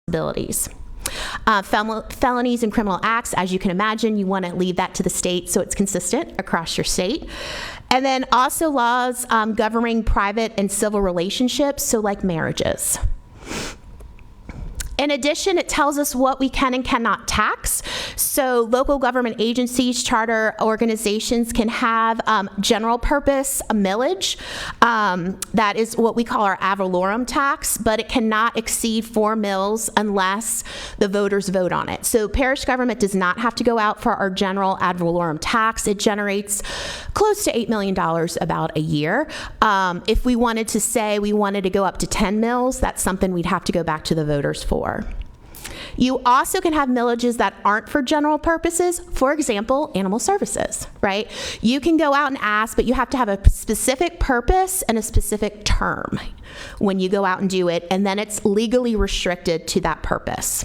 responsibilities. Felonies and criminal acts, as you can imagine, you want to leave that to the state so it's consistent across your state. And then also laws governing private and civil relationships, so like marriages. In addition, it tells us what we can and cannot tax. So local government agencies, charter organizations can have general purpose millage. That is what we call our ad valorem tax, but it cannot exceed 4 mills unless the voters vote on it. So parish government does not have to go out for our general ad valorem tax. It generates close to $8 million about a year. If we wanted to say we wanted to go up to 10 mills, that's something we'd have to go back to the voters for. You also can have millages that aren't for general purposes. For example, animal services, right? You can go out and ask, but you have to have a specific purpose and a specific term when you go out and do it, and then it's legally restricted to that purpose.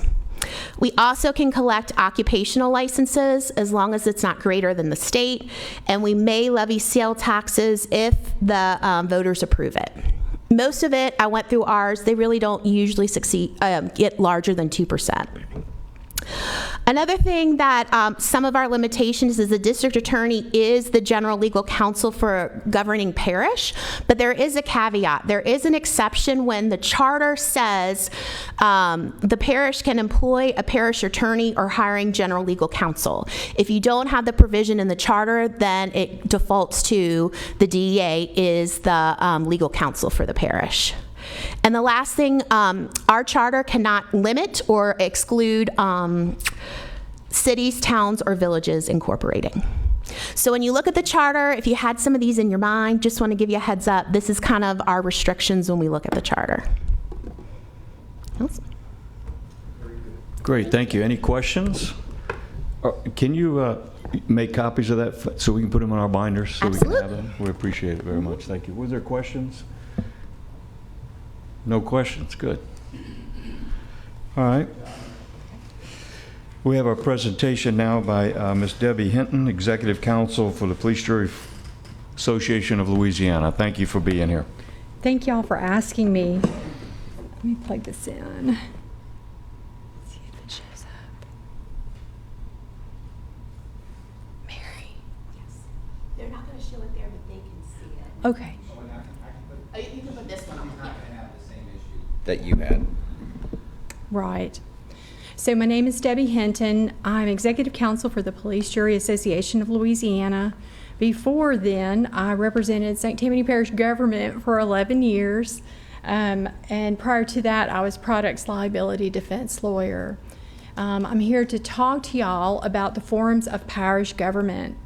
We also can collect occupational licenses as long as it's not greater than the state, and we may levy sale taxes if the voters approve it. Most of it, I went through ours, they really don't usually get larger than 2%. Another thing that some of our limitations is the district attorney is the general legal counsel for a governing parish, but there is a caveat. There is an exception when the charter says the parish can employ a parish attorney or hiring general legal counsel. If you don't have the provision in the charter, then it defaults to the DEA is the legal counsel for the parish. And the last thing, our charter cannot limit or exclude cities, towns, or villages incorporating. So when you look at the charter, if you had some of these in your mind, just want to give you a heads up, this is kind of our restrictions when we look at the charter. Great, thank you. Any questions? Can you make copies of that so we can put them in our binders so Absolutely. we can have them? We appreciate it very much. Thank you. Was there questions? No questions, good. All right. We have our presentation now by Ms. Debbie Hinton, Executive Counsel for the Police Jury Association of Louisiana. Thank you for being here. Thank y'all for asking me. Let me plug this in. See if it shows up. Mary. Yes. They're not going to show it there, but they can see it. Okay. Oh, you can put this one on. That you had. Right. So my name is Debbie Hinton. I'm Executive Counsel for the Police Jury Association of Louisiana. Before then, I represented St. Tammany Parish government for 11 years. And prior to that, I was products liability defense lawyer. I'm here to talk to y'all about the forms of parish government.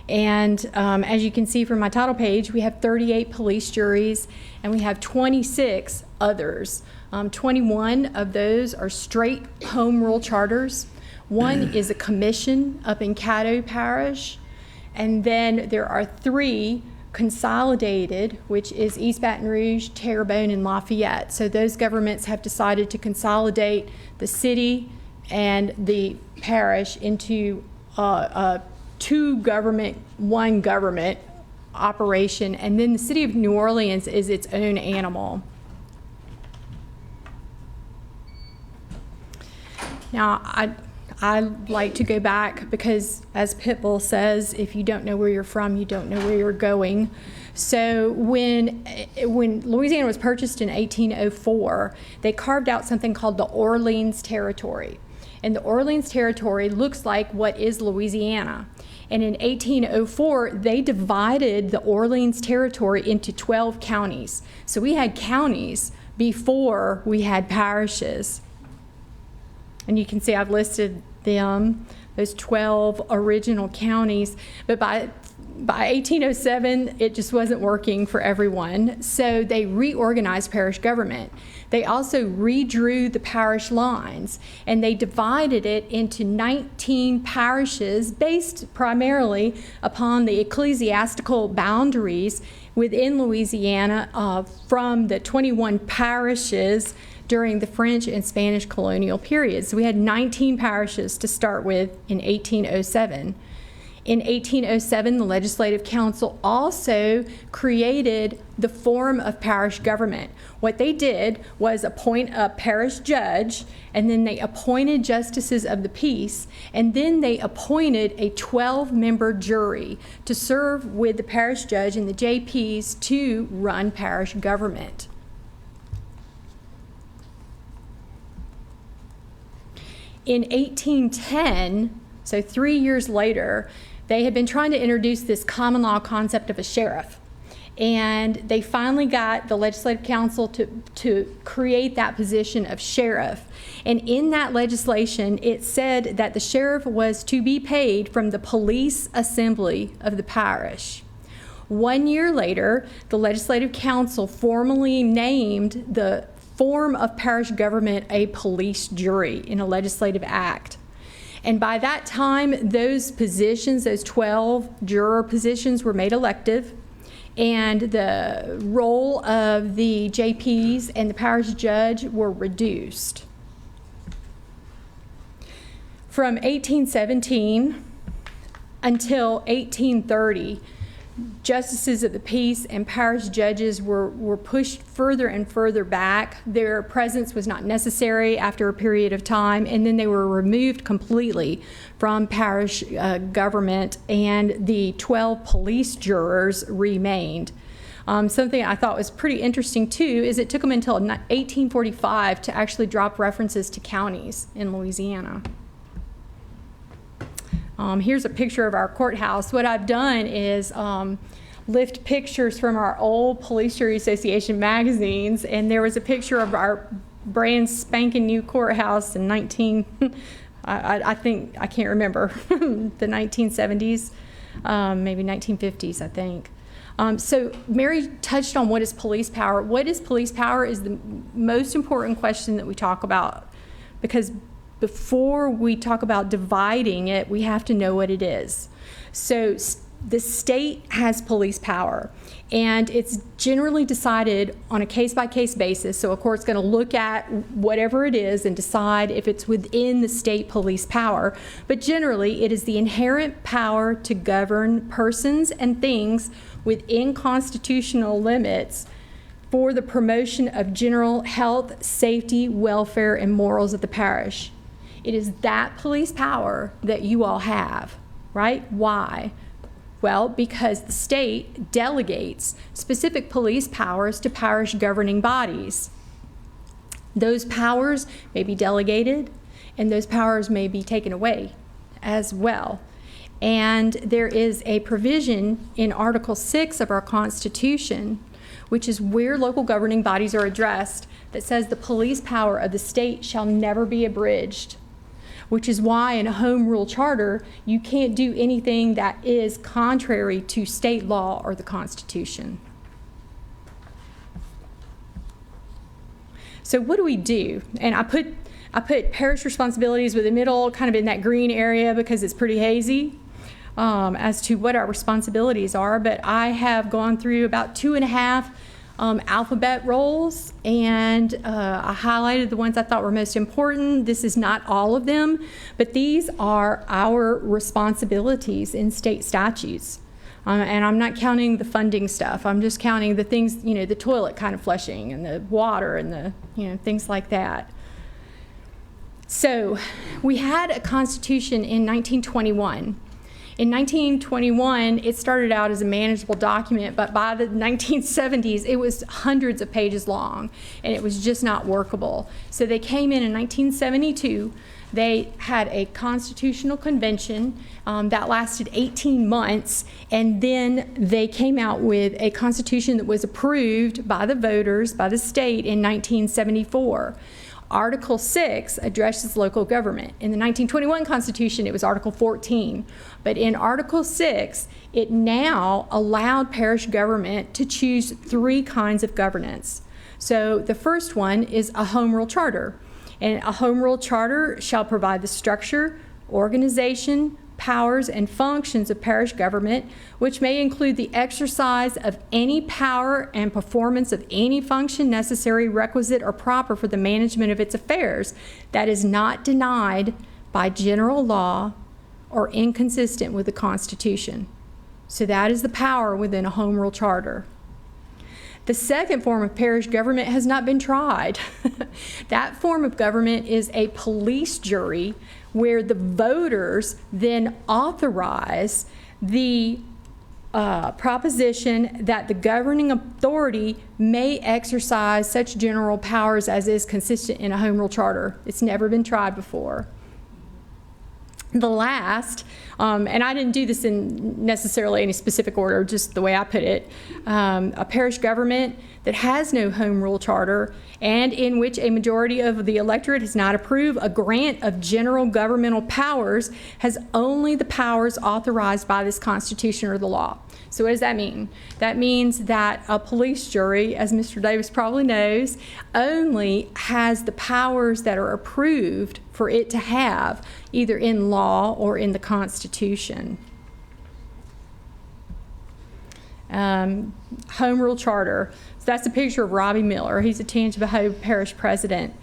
And as you can see from my title page, we have 38 police juries and we have 26 others. 21 of those are straight home rule charters. One is a commission up in Caddo Parish. And then there are 3 consolidated, which is East Baton Rouge, Terrebonne, and Lafayette. So those governments have decided to consolidate the city and the parish into 2 government, 1 government operation, and then the city of New Orleans is its own animal. Now, I like to go back because, as Pitbull says, if you don't know where you're from, you don't know where you're going. So when Louisiana was purchased in 1804, they carved out something called the Orleans Territory. And the Orleans Territory looks like what is Louisiana. And in 1804, they divided the Orleans Territory into 12 counties. So we had counties before we had parishes. And you can see I've listed them, those 12 original counties. But by 1807, it just wasn't working for everyone. So they reorganized parish government. They also redrew the parish lines, and they divided it into 19 parishes based primarily upon the ecclesiastical boundaries within Louisiana from the 21 parishes during the French and Spanish colonial periods. So we had 19 parishes to start with in 1807. In 1807, the Legislative Council also created the form of parish government. What they did was appoint a parish judge, and then they appointed justices of the peace, and then they appointed a 12-member jury to serve with the parish judge and the JPs to run parish government. In 1810, so 3 years later, they had been trying to introduce this common law concept of a sheriff. And they finally got the Legislative Council to create that position of sheriff. And in that legislation, it said that the sheriff was to be paid from the police assembly of the parish. 1 year later, the Legislative Council formally named the form of parish government a police jury in a legislative act. And by that time, those positions, those 12 juror positions, were made elective, and the role of the JPs and the parish judge were reduced. From 1817 until 1830, justices of the peace and parish judges were pushed further and further back. Their presence was not necessary after a period of time, and then they were removed completely from parish government, and the 12 police jurors remained. Something I thought was pretty interesting too is it took them until 1845 to actually drop references to counties in Louisiana. Here's a picture of our courthouse. What I've done is lift pictures from our old Police Jury Association magazines, and there was a picture of our brand spanking new courthouse in I can't remember, the 1970s, maybe 1950s, I think. So Mary touched on what is police power. What is police power is the most important question that we talk about, because before we talk about dividing it, we have to know what it is. So the state has police power, and it's generally decided on a case-by-case basis. So a court's going to look at whatever it is and decide if it's within the state police power. But generally, it is the inherent power to govern persons and things within constitutional limits for the promotion of general health, safety, welfare, and morals of the parish. It is that police power that you all have, right? Why? Well, because the state delegates specific police powers to parish governing bodies. Those powers may be delegated, and those powers may be taken away as well. And there is a provision in Article 6 of our Constitution, which is where local governing bodies are addressed, that says the police power of the state shall never be abridged, which is why in a home rule charter, you can't do anything that is contrary to state law or the Constitution. So what do we do? And I put parish responsibilities with the middle, kind of in that green area, because it's pretty hazy as to what our responsibilities are. But I have gone through about 2.5 alphabet roles, and I highlighted the ones I thought were most important. This is not all of them, but these are our responsibilities in state statutes. And I'm not counting the funding stuff. I'm just counting the things, the toilet kind of flushing and the water and the, things like that. So we had a constitution in 1921. In 1921, it started out as a manageable document, but by the 1970s, it was hundreds of pages long, and it was just not workable. So they came in 1972. They had a constitutional convention that lasted 18 months, and then they came out with a constitution that was approved by the voters, by the state, in 1974. Article 6 addresses local government. In the 1921 Constitution, it was Article 14. But in Article 6, it now allowed parish government to choose 3 kinds of governance. So the first one is a home rule charter. And a home rule charter shall provide the structure, organization, powers, and functions of parish government, which may include the exercise of any power and performance of any function necessary, requisite, or proper for the management of its affairs that is not denied by general law or inconsistent with the Constitution. So that is the power within a home rule charter. The second form of parish government has not been tried. That form of government is a police jury where the voters then authorize the proposition that the governing authority may exercise such general powers as is consistent in a home rule charter. It's never been tried before. The last, and I didn't do this in necessarily any specific order, just the way I put it, a parish government that has no home rule charter and in which a majority of the electorate has not approved a grant of general governmental powers has only the powers authorized by this Constitution or the law. So what does that mean? That means that a police jury, as Mr. Davis probably knows, only has the powers that are approved for it to have, either in law or in the Constitution. Home rule charter. So that's a picture of Robbie Miller. He's a Tangipahoa Parish president.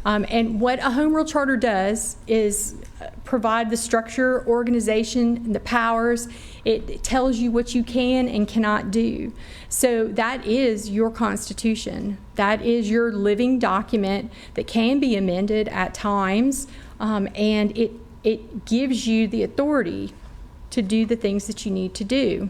And what a home rule charter does is provide the structure, organization, the powers. It tells you what you can and cannot do. So that is your Constitution. That is your living document that can be amended at times, and it gives you the authority to do the things that you need to do.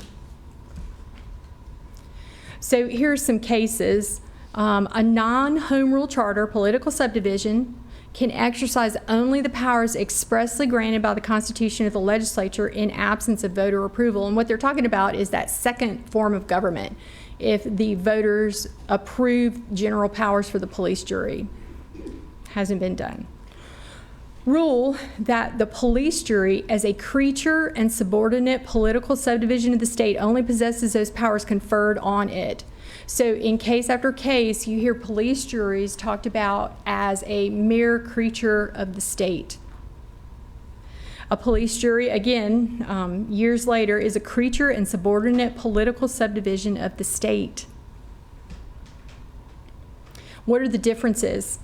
So here are some cases. A non-home rule charter political subdivision can exercise only the powers expressly granted by the Constitution of the legislature in absence of voter approval. And what they're talking about is that second form of government, if the voters approve general powers for the police jury. Hasn't been done. Rule that the police jury, as a creature and subordinate political subdivision of the state, only possesses those powers conferred on it. So in case after case, you hear police juries talked about as a mere creature of the state. A police jury, again, years later, is a creature and subordinate political subdivision of the state. What are the differences?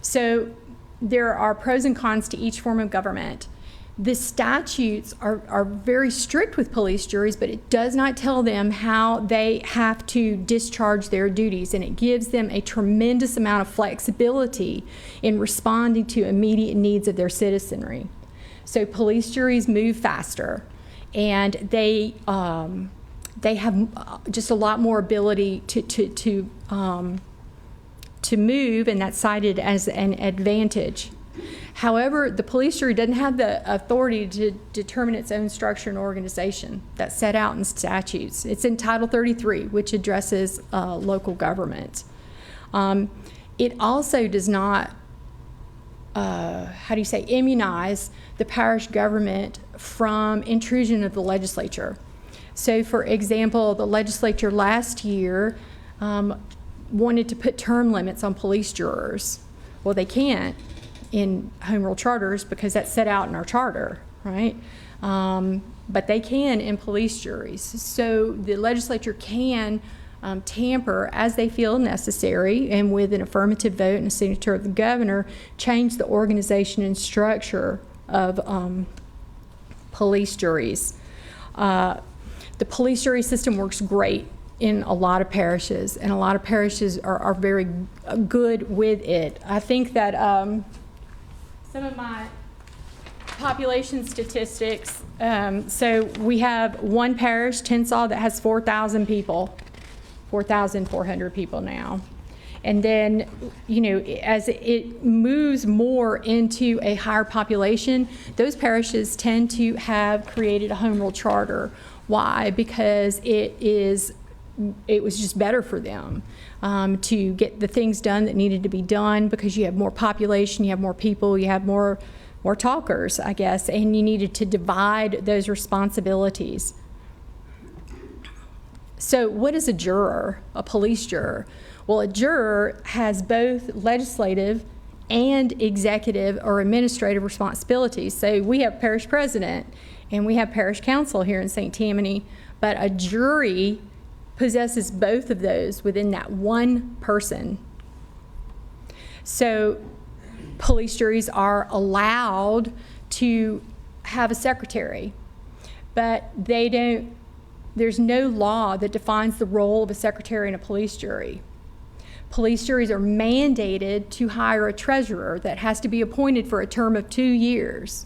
So there are pros and cons to each form of government. The statutes are very strict with police juries, but it does not tell them how they have to discharge their duties, and it gives them a tremendous amount of flexibility in responding to immediate needs of their citizenry. So police juries move faster, and they have just a lot more ability to move, and that's cited as an advantage. However, the police jury doesn't have the authority to determine its own structure and organization that's set out in statutes. It's in Title 33, which addresses local government. It also does not, immunize the parish government from intrusion of the legislature. So, for example, the legislature last year wanted to put term limits on police jurors. Well, they can't in home rule charters because that's set out in our charter, right? But they can in police juries. So the legislature can tamper as they feel necessary, and with an affirmative vote and a signature of the governor, change the organization and structure of police juries. The police jury system works great in a lot of parishes, and a lot of parishes are very good with it. I think that some of my population statistics, so we have one parish, Tensall, that has 4,000 people, 4,400 people now. And then, you know, as it moves more into a higher population, those parishes tend to have created a home rule charter. Why? Because it was just better for them to get the things done that needed to be done, because you have more population, you have more people, you have more talkers, I guess, and you needed to divide those responsibilities. So what is a juror, a police juror? Well, a juror has both legislative and executive or administrative responsibilities. So we have parish president and we have parish council here in St. Tammany, but a jury possesses both of those within that one person. So police juries are allowed to have a secretary, but they don't, there's no law that defines the role of a secretary in a police jury. Police juries are mandated to hire a treasurer that has to be appointed for a term of 2 years.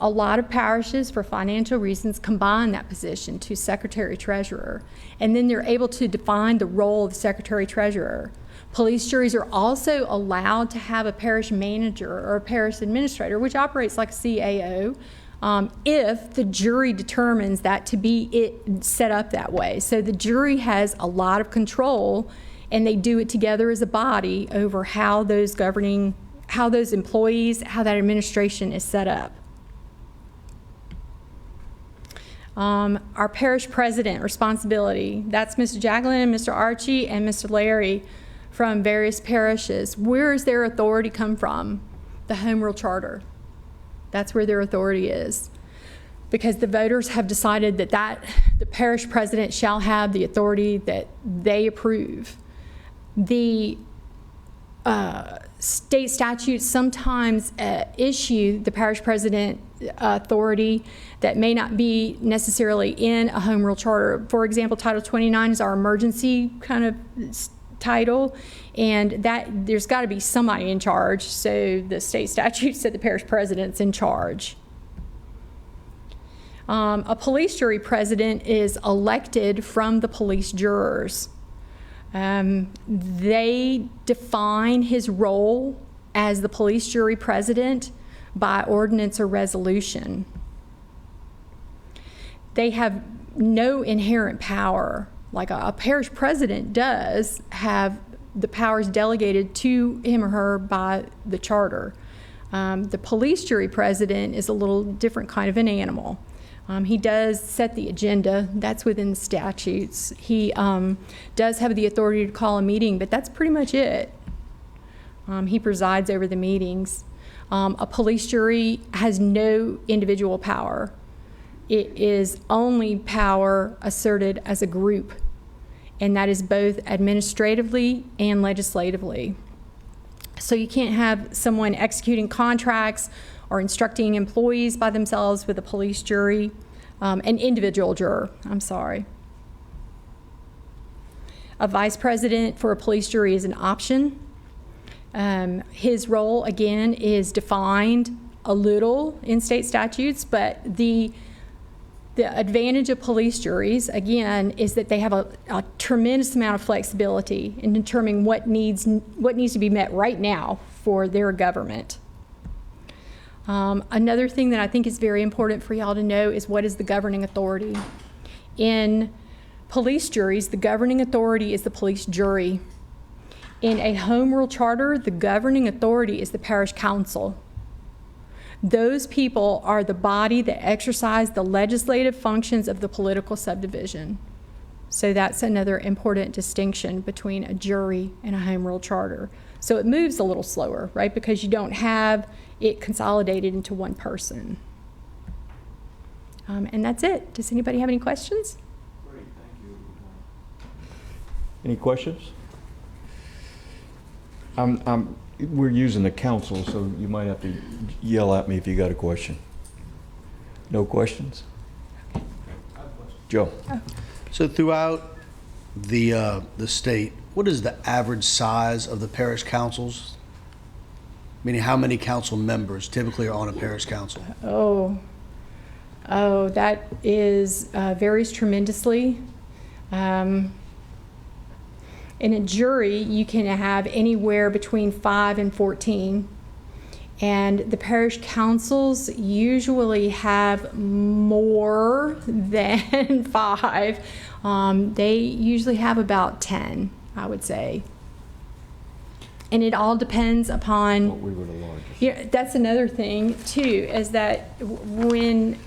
A lot of parishes, for financial reasons, combine that position to secretary-treasurer, and then they're able to define the role of the secretary-treasurer. Police juries are also allowed to have a parish manager or a parish administrator, which operates like a CAO, if the jury determines that to be it set up that way. So the jury has a lot of control, and they do it together as a body over how those employees, how that administration is set up. Our parish president responsibility, that's Mr. Jacqueline, Mr. Archie, and Mr. Larry from various parishes. Where does their authority come from? The Home Rule Charter. That's where their authority is. Because the voters have decided that the parish president shall have the authority that they approve. The state statutes sometimes issue the parish president authority that may not be necessarily in a home rule charter. For example, Title 29 is our emergency kind of title, and that there's got to be somebody in charge, so the state statute said the parish president's in charge. A police jury president is elected from the police jurors. They define his role as the police jury president by ordinance or resolution. They have no inherent power. Like a parish president does have the powers delegated to him or her by the charter. The police jury president is a little different kind of an animal. He does set the agenda. That's within the statutes. He does have the authority to call a meeting, but that's pretty much it. He presides over the meetings. A police jury has no individual power. It is only power asserted as a group, and that is both administratively and legislatively. So you can't have someone executing contracts or instructing employees by themselves with a police jury, an individual juror, I'm sorry. A vice president for a police jury is an option. His role, again, is defined a little in state statutes, but the advantage of police juries, again, is that they have a tremendous amount of flexibility in determining what needs to be met right now for their government. Another thing that I think is very important for y'all to know is what is the governing authority. In police juries, the governing authority is the police jury. In a home rule charter, the governing authority is the parish council. Those people are the body that exercise the legislative functions of the political subdivision. So that's another important distinction between a jury and a home rule charter. So it moves a little slower, right? Because you don't have it consolidated into one person. And that's it. Does anybody have any questions? Great, thank you. Any questions? We're using the council, so you might have to yell at me if you got a question. No questions? Joe? Oh. So throughout the state, what is the average size of the parish councils? Meaning how many council members typically are on a parish council? Oh, that is varies tremendously. In a jury, you can have anywhere between 5 and 14. And the parish councils usually have more than 5. They usually have about 10, I would say. And it all depends upon... What we were the largest. Yeah, that's another thing, too, is that when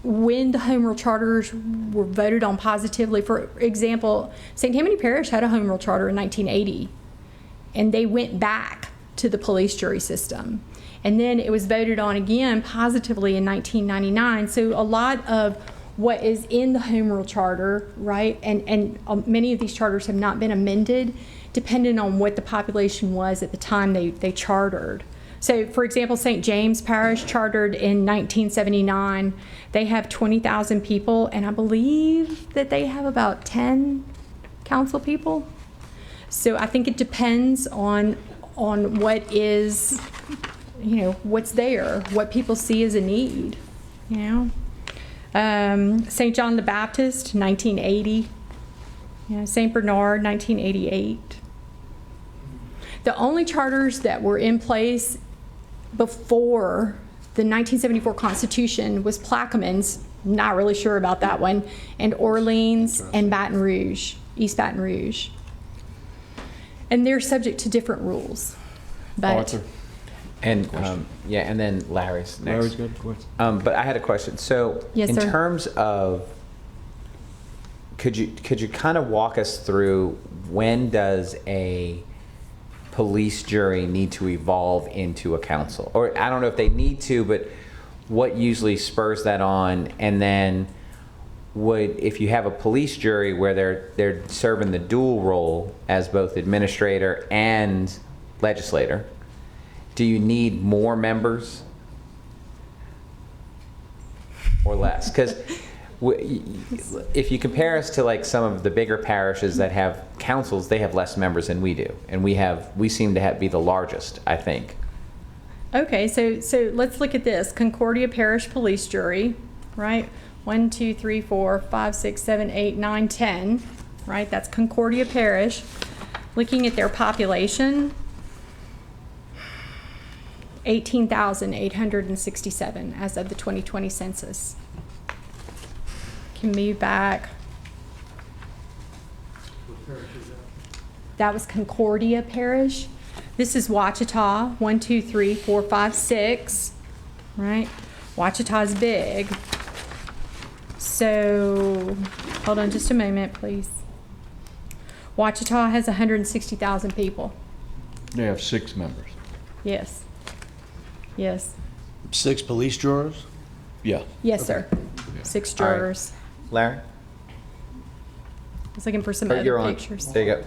the home rule charters were voted on positively, for example, St. Tammany Parish had a home rule charter in 1980, and they went back to the police jury system. And then it was voted on again positively in 1999. So a lot of what is in the home rule charter, right, and many of these charters have not been amended, depending on what the population was at the time they chartered. So, for example, St. James Parish, chartered in 1979, they have 20,000 people, and I believe that they have about 10 council people. So I think it depends on what is, what's there, what people see as a need, St. John the Baptist, 1980. St. Bernard, 1988. The only charters that were in place before the 1974 Constitution was Plaquemines, not really sure about that one, and Orleans and Baton Rouge, East Baton Rouge. And they're subject to different rules. But Arthur? And, and then Larry's next. Larry's got a question. But I had a question. So Yes, in sir. terms of, could you kind of walk us through when does a police jury need to evolve into a council? Or I don't know if they need to, but what usually spurs that on? And then if you have a police jury where they're serving the dual role as both administrator and legislator, do you need more members or less? Because if you compare us to like some of the bigger parishes that have councils, they have less members than we do, and we seem to be the largest, I think. Okay, so let's look at this. Concordia Parish Police Jury, right? 1, 2, 3, 4, 5, 6, 7, 8, 9, 10, right? That's Concordia Parish. Looking at their population, 18,867 as of the 2020 census. Can move back. That was Concordia Parish. This is Ouachita, 1, 2, 3, 4, 5, 6, right? Ouachita's big. So, hold on just a moment, please. Ouachita has 160,000 people. They have 6 members. Yes. Yes. 6 police jurors? Yeah. Yes, sir. 6 All right. jurors. Larry? I was looking for some Oh, you're other on. pictures. There you go.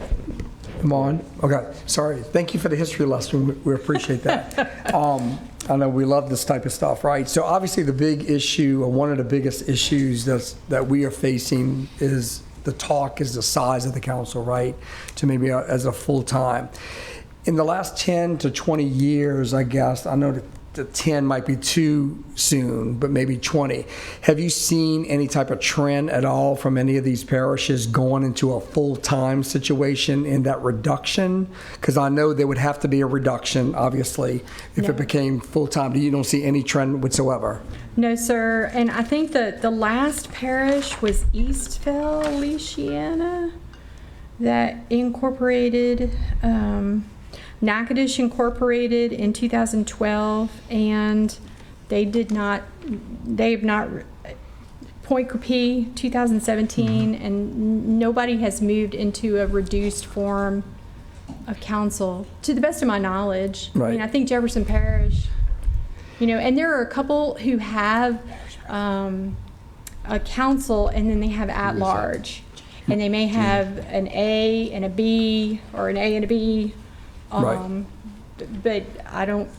I'm on. Okay, sorry. Thank you for the history lesson. We appreciate that. I know we love this type of stuff, right? So obviously the big issue, or one of the biggest issues that we are facing is the size of the council, right? To maybe as a full-time. In the last 10 to 20 years, I guess, I know the 10 might be too soon, but maybe 20. Have you seen any type of trend at all from any of these parishes going into a full-time situation in that reduction? Because I know there would have to be a reduction, obviously, if No. it became full-time. You don't see any trend whatsoever? No, sir. And I think that the last parish was East Feliciana that incorporated, Natchitoches incorporated in 2012, and they have not, Point Crepee 2017, and nobody has moved into a reduced form of council, to the best of my knowledge. I mean, Right. I think Jefferson Parish, and there are a couple who have a council, and then they have at-large, and they may have an A and a B, or an A and a B. Right. But I don't,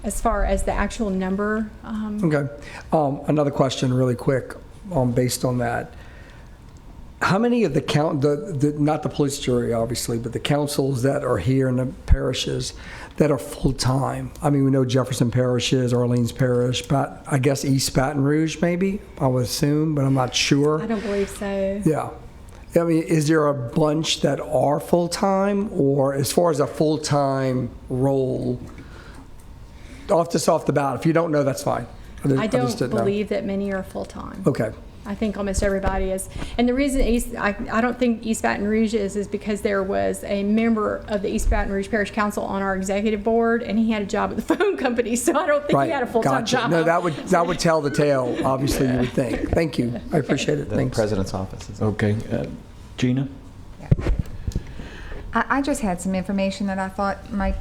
as far as the actual number, Okay. Another question really quick, based on that. How many of not the police jury, obviously, but the councils that are here in the parishes that are full-time? I mean, we know Jefferson Parish is, Orleans Parish, but I guess East Baton Rouge, maybe, I would assume, but I'm not sure. I don't believe so. Yeah. I mean, is there a bunch that are full-time, or as far as a full-time role, off the bat, if you don't know, that's fine. I just don't didn't know. believe that many are full-time. Okay. I think almost everybody is. And the reason I don't think East Baton Rouge is because there was a member of the East Baton Rouge Parish Council on our executive board, and he had a job at the phone company, so I don't think Right. he had a full-time Gotcha. job. No, that would tell the tale, obviously, you would think. Thank you. I appreciate it. The Thanks. president's office. Okay. Gina? I just had some information that I thought might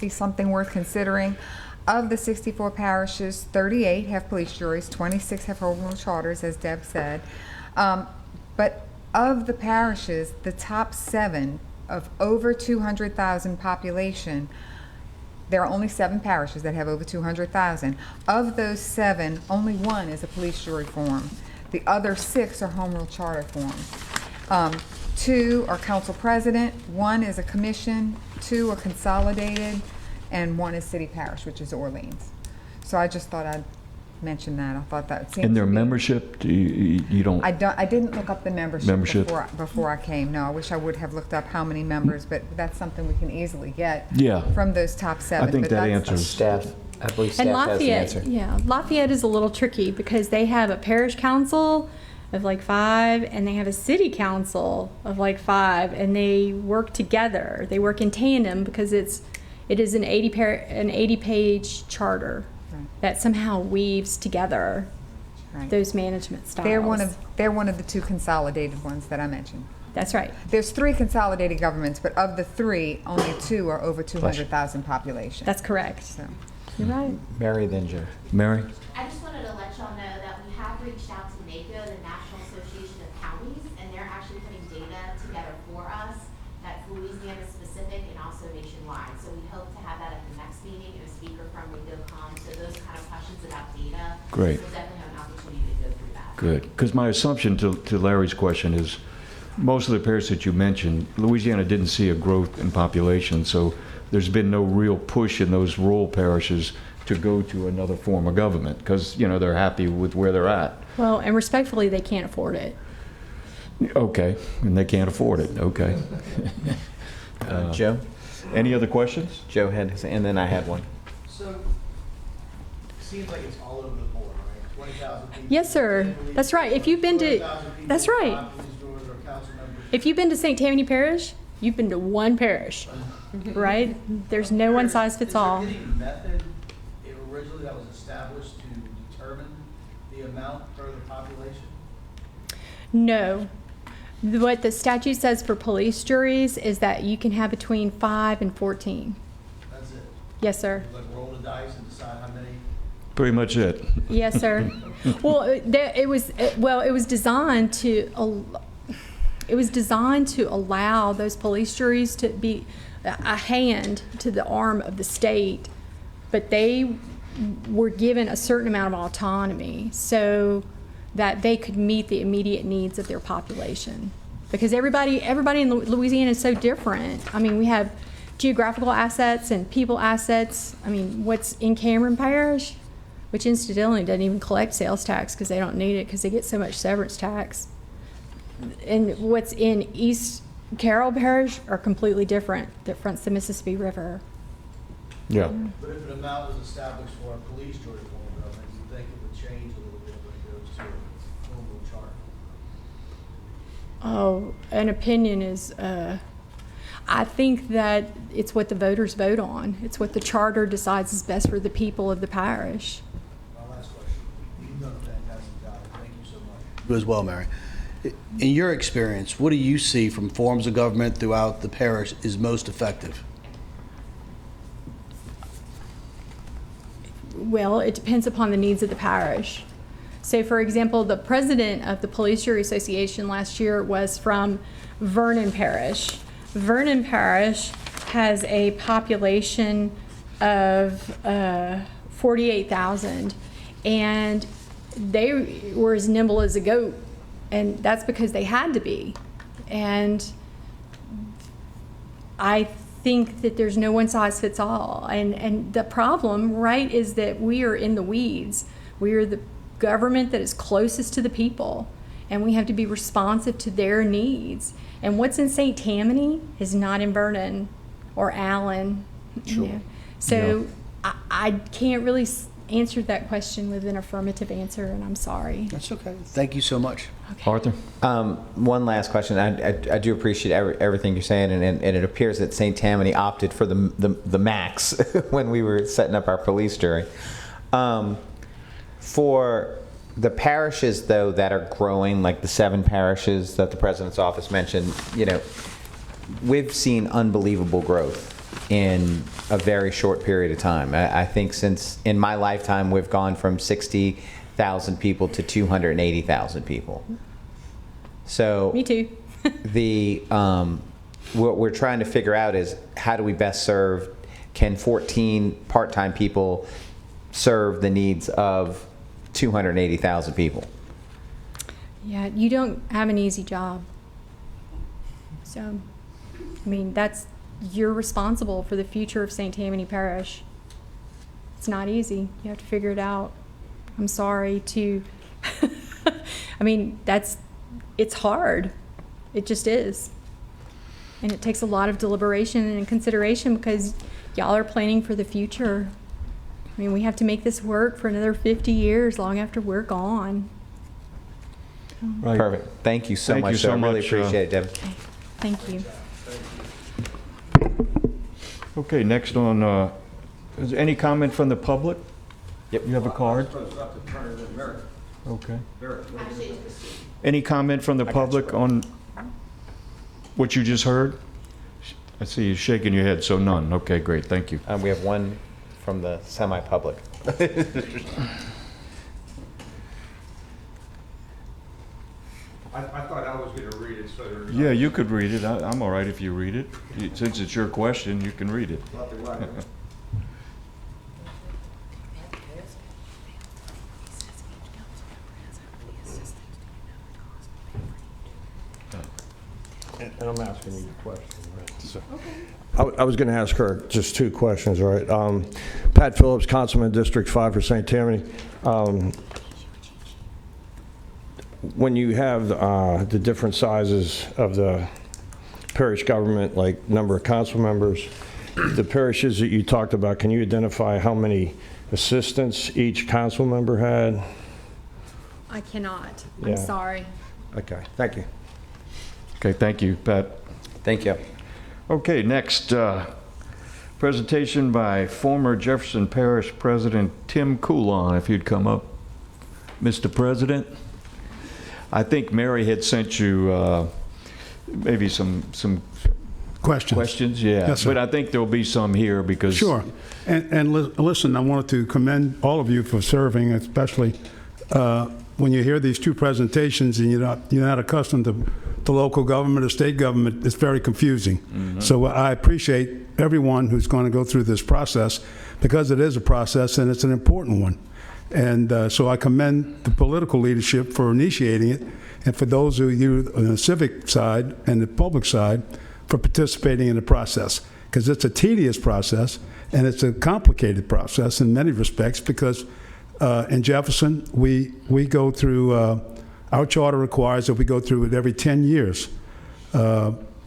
be something worth considering. Of the 64 parishes, 38 have police juries, 26 have home rule charters, as Deb said. But of the parishes, the top 7 of over 200,000 population There are only 7 parishes that have over 200,000. Of those 7, only 1 is a police jury form. The other 6 are home rule charter forms. 2 are council president, 1 is a commission, 2 are consolidated, and 1 is city parish, which is Orleans. So I just thought I'd mention that. I thought that seemed And their to be- membership, do you don't? I didn't look up the Membership? before I came. No, I wish I would have looked up how many members, but that's something we can easily get Yeah. from those top 7. I think but that that's- answers. Staff, I believe staff And has the Lafayette, answer. yeah, Lafayette is a little tricky because they have a parish council of like 5 and they have a city council of like 5 and they work together. They work in tandem because it is an 80-page charter Right. that somehow weaves together Right. those management styles. They're one of the 2 consolidated ones that I mentioned. That's right. There's 3 consolidated governments, but of the 3, only 2 are over 200,000 population. That's correct. So, You're right. Mary, then Joe. Mary? I just wanted to let y'all know that we have reached out to NACO, the National Association of Counties, and they're actually putting data together for us that's Louisiana specific and also nationwide. So we hope to have that at the next meeting and a speaker from NACO. So those kind of questions about data. Great. We'll definitely have an opportunity to go through that. Good. Because my assumption to Larry's question is, most of the parishes that you mentioned, Louisiana didn't see a growth in population, so there's been no real push in those rural parishes to go to another form of government, because, they're happy with where they're at. Well, and respectfully, they can't afford it. Okay, and they can't afford it, okay. Joe? Any other questions? Joe had his, and then I had one. So, it seems like it's all over the board, right? 20,000 people. Yes, sir. That's right. If you've been to, 20,000 people, that's right. 5 police juries or council members. If you've been to St. Tammany Parish, you've been to one parish, right? There's no one size fits all. Is there any method originally that was established to determine the amount per the population? No. What the statute says for police juries is that you can have between 5 and 14. That's it? Yes, sir. Like roll the dice and decide how many? Pretty much it. Yes, sir. Well, it was designed to allow those police juries to be a hand to the arm of the state, but they were given a certain amount of autonomy so that they could meet the immediate needs of their population. Because everybody in Louisiana is so different. I mean, we have geographical assets and people assets. I mean, what's in Cameron Parish, which incidentally doesn't even collect sales tax because they don't need it because they get so much severance tax. And what's in East Carroll Parish are completely different, that fronts the Mississippi River. Yeah. But if an amount was established for a police jury form of government, you think it would change a little bit when it goes to a home rule charter? Oh, an opinion is, I think that it's what the voters vote on. It's what the charter decides is best for the people of the parish. My last question. You've done a fantastic job. Thank you so much. You as well, Mary. In your experience, what do you see from forms of government throughout the parish is most effective? Well, it depends upon the needs of the parish. So, for example, the president of the Police Jury Association last year was from Vernon Parish. Vernon Parish has a population of 48,000, and they were as nimble as a goat, and that's because they had to be. And I think that there's no one size fits all. And the problem, right, is that we are in the weeds. We are the government that is closest to the people, and we have to be responsive to their needs. And what's in St. Tammany is not in Vernon or Allen. Sure. You know. So I can't really answer that question with an affirmative answer, and I'm sorry. That's okay. Thank you so much. Arthur? One last question. I do appreciate everything you're saying, and it appears that St. Tammany opted for the max when we were setting up our police jury. For the parishes, though, that are growing, like the 7 parishes that the president's office mentioned, we've seen unbelievable growth in a very short period of time. I think since in my lifetime, we've gone from 60,000 people to 280,000 people. So Me too. what we're trying to figure out is how do we best serve can 14 part-time people serve the needs of 280,000 people? Yeah, you don't have an easy job. So, I mean, you're responsible for the future of St. Tammany Parish. It's not easy. You have to figure it out. I'm sorry to, I mean, it's hard. It just is. And it takes a lot of deliberation and consideration because y'all are planning for the future. I mean, we have to make this work for another 50 years, long after we're gone. Right. Perfect. Thank you so Thank much, you sir. so I really much, appreciate it, Devin. Thank you. Okay, next on, is there any comment from the public? Yep. You have a card? Okay. Any comment from the public on what you just heard? I see you shaking your head, so none. Okay, great, thank you. We have one from the semi-public. I thought I was going to read it, so there's Yeah, you could read it. I'm all right if you read it. Since it's your question, you can read it. nothing like it. And I'm asking you a question, right? So, I was going to ask her just two questions, all right? Pat Phillips, Councilman District 5 for St. Tammany. When you have the different sizes of the parish government, like number of council members, the parishes that you talked about, can you identify how many assistants each council member had? I cannot. Yeah. I'm sorry. Okay, thank you. Okay, thank you, Pat. Thank you. Okay, next presentation by former Jefferson Parish President Tim Coulon, if you'd come up, Mr. President. I think Mary had sent you maybe some Questions. yeah. Yes, sir. But I think there'll be some here because Sure. And listen, I wanted to commend all of you for serving, especially when you hear these two presentations and you're not accustomed to local government or state government. It's very confusing. So I appreciate everyone who's going to go through this process because it is a process and it's an important one. And so I commend the political leadership for initiating it, and for those of you on the civic side and the public side for participating in the process, because it's a tedious process and it's a complicated process in many respects, because in Jefferson, we go through, our charter requires that we go through it every 10 years.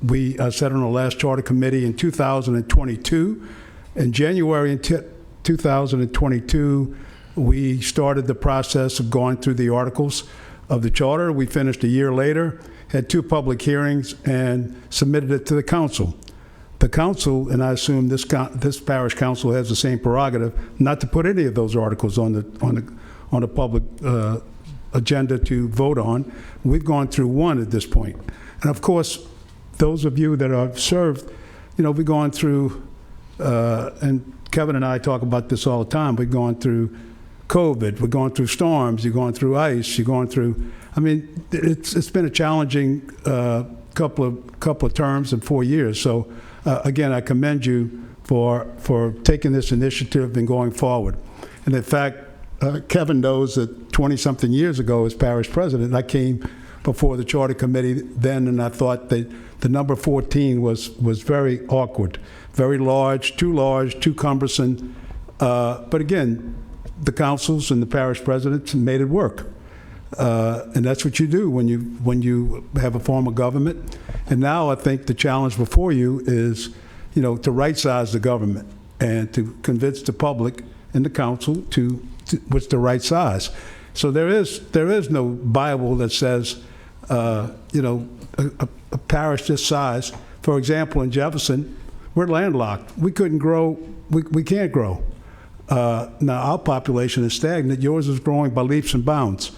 We sat on the last charter committee in 2022. In January 2022, we started the process of going through the articles of the charter. We finished a year later, had 2 public hearings, and submitted it to the council. The council, and I assume this parish council has the same prerogative, not to put any of those articles on the public agenda to vote on. We've gone through 1 at this point. And of course, those of you that have served, we've gone through, and Kevin and I talk about this all the time, we've gone through COVID, we're going through storms, you're going through ice, you're going through, it's been a challenging couple of terms in 4 years. So again, I commend you for taking this initiative and going forward. And in fact, Kevin knows that 20-something years ago as parish president, I came before the charter committee then, and I thought that the number 14 was very awkward, very large, too cumbersome. But again, the councils and the parish presidents made it work. And that's what you do when you have a form of government. And now I think the challenge before you is, to right-size the government and to convince the public and the council to what's the right size. So there is no Bible that says, a parish this size. For example, in Jefferson, we're landlocked. We couldn't grow. We can't grow. Now our population is stagnant. Yours is growing by leaps and bounds.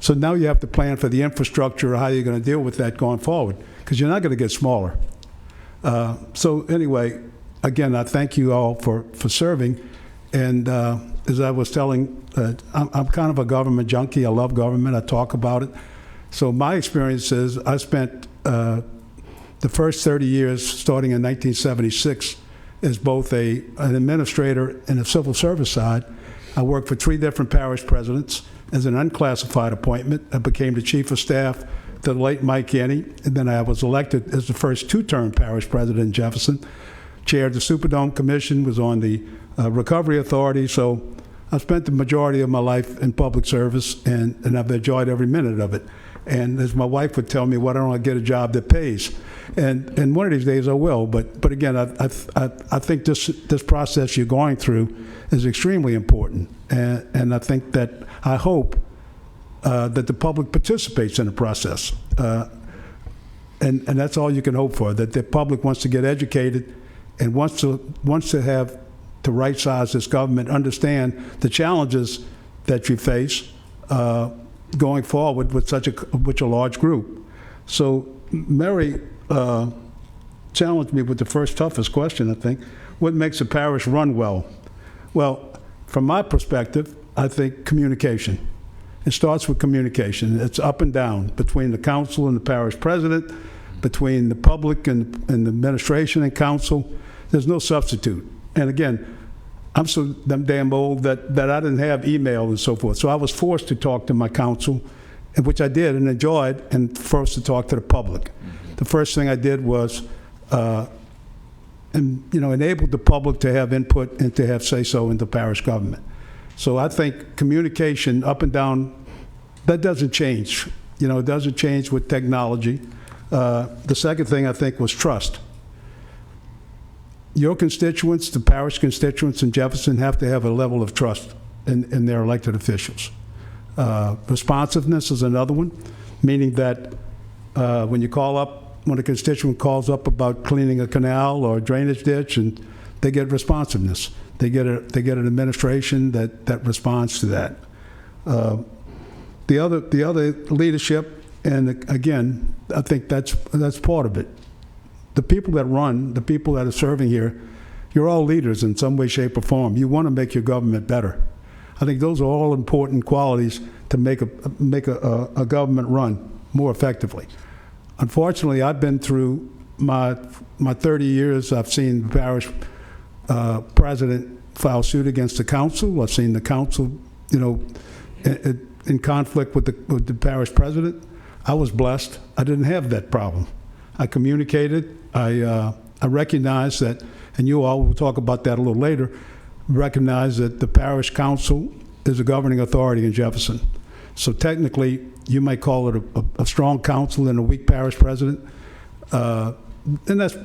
So now you have to plan for the infrastructure, how you're going to deal with that going forward, because you're not going to get smaller. So anyway, again, I thank you all for serving. And as I was telling, I'm kind of a government junkie. I love government. I talk about it. So my experience is I spent the first 30 years, starting in 1976, as both an administrator and a civil service side. I worked for 3 different parish presidents as an unclassified appointment. I became the chief of staff to the late Mike Yenny, and then I was elected as the first 2-term parish president in Jefferson. Chaired the Superdome Commission, was on the Recovery Authority, so I've spent the majority of my life in public service, and I've enjoyed every minute of it. And as my wife would tell me, why don't I get a job that pays? And one of these days I will. But again, I think this process you're going through is extremely important, and I think that I hope that the public participates in the process, and that's all you can hope for. That the public wants to get educated and wants to have to right size this government, understand the challenges that you face going forward with such a large group. So Mary challenged me with the first toughest question, I think. What makes a parish run well? Well, from my perspective, I think communication. It starts with communication. It's up and down between the council and the parish president, between the public and the administration and council. There's no substitute. And again, I'm so damn old that I didn't have email and so forth. So I was forced to talk to my council, which I did and enjoyed, and forced to talk to the public. The first thing I did was enabled the public to have input and to have say-so in the parish government. So I think communication up and down, that doesn't change. It doesn't change with technology. The second thing I think was trust. Your constituents, the parish constituents in Jefferson, have to have a level of trust in their elected officials. Responsiveness is another one, meaning that when a constituent calls up about cleaning a canal or a drainage ditch, and they get responsiveness. They get an administration that responds to that. The other leadership, and again, I think that's part of it. The people that run, the people that are serving here, you're all leaders in some way, shape, or form. You want to make your government better. I think those are all important qualities to make a government run more effectively. Unfortunately, I've been through my 30 years. I've seen the parish president file suit against the council. I've seen the council, in conflict with the parish president. I was blessed. I didn't have that problem. I communicated. I recognize that, and you all will talk about that a little later, recognize that the parish council is a governing authority in Jefferson. So technically, you might call it a strong council and a weak parish president. And that's